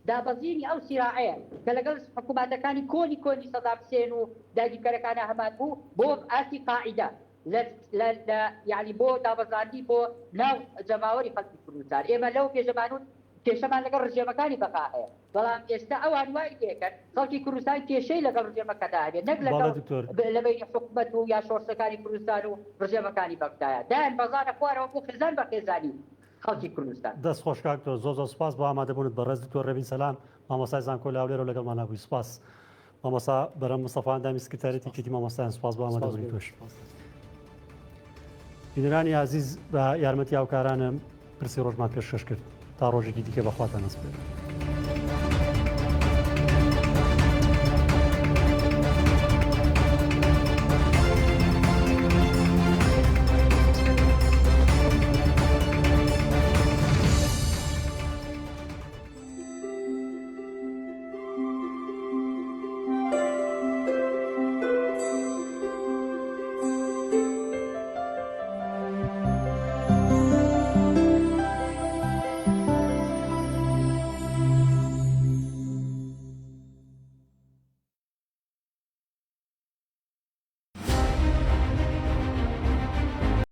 دابەزیری ئەو سیراعەیە کە لەگەڵ حکوومەتەکانی کۆنی سەدام حوسێن و داگیرکەرەکانە هەمان بوو بۆ ئاسی قاعیدە یعنی بۆ دابەزاندی بۆ ناو جەماوەری خەڵکی کوردستان ئێمە لەو پێژەبانون کێشەمان لەگەڵ ڕژێمەکانی بەقا هەیە بەڵام ئێستا ئەوان وای دێکەن خەڵکی کوردستان کێشەی لەگەڵ ڕژێمەکەدا هەبێت نەک لە بینی حکومەت و یا شۆڕسەکانی کوردستان و ڕژێمەکانی بەغدایە دایان بەزانە خوارەوە بۆ خێزان بە خێزانی خەڵکی کوردستان. دەست خۆشکاکتۆ زۆ سپاس بۆ ئامادەبوونت بە ڕێز دکتۆر ڕەبین سەلام مامۆستای زانکۆ لاولێرە لەگەڵمان نبووی سپاس مامۆستا بەرەم مستەفا دامی سکرتاریەتی کیتی مامۆستایان سپاس بۆ ئامادەبوونی توش. بینەرانی عزیز بە یارمەتی هاوکارانم پرسی ڕۆژمان پێشکەش کرد تا ڕۆژێکی دیکە بەخواتان نەسپێت.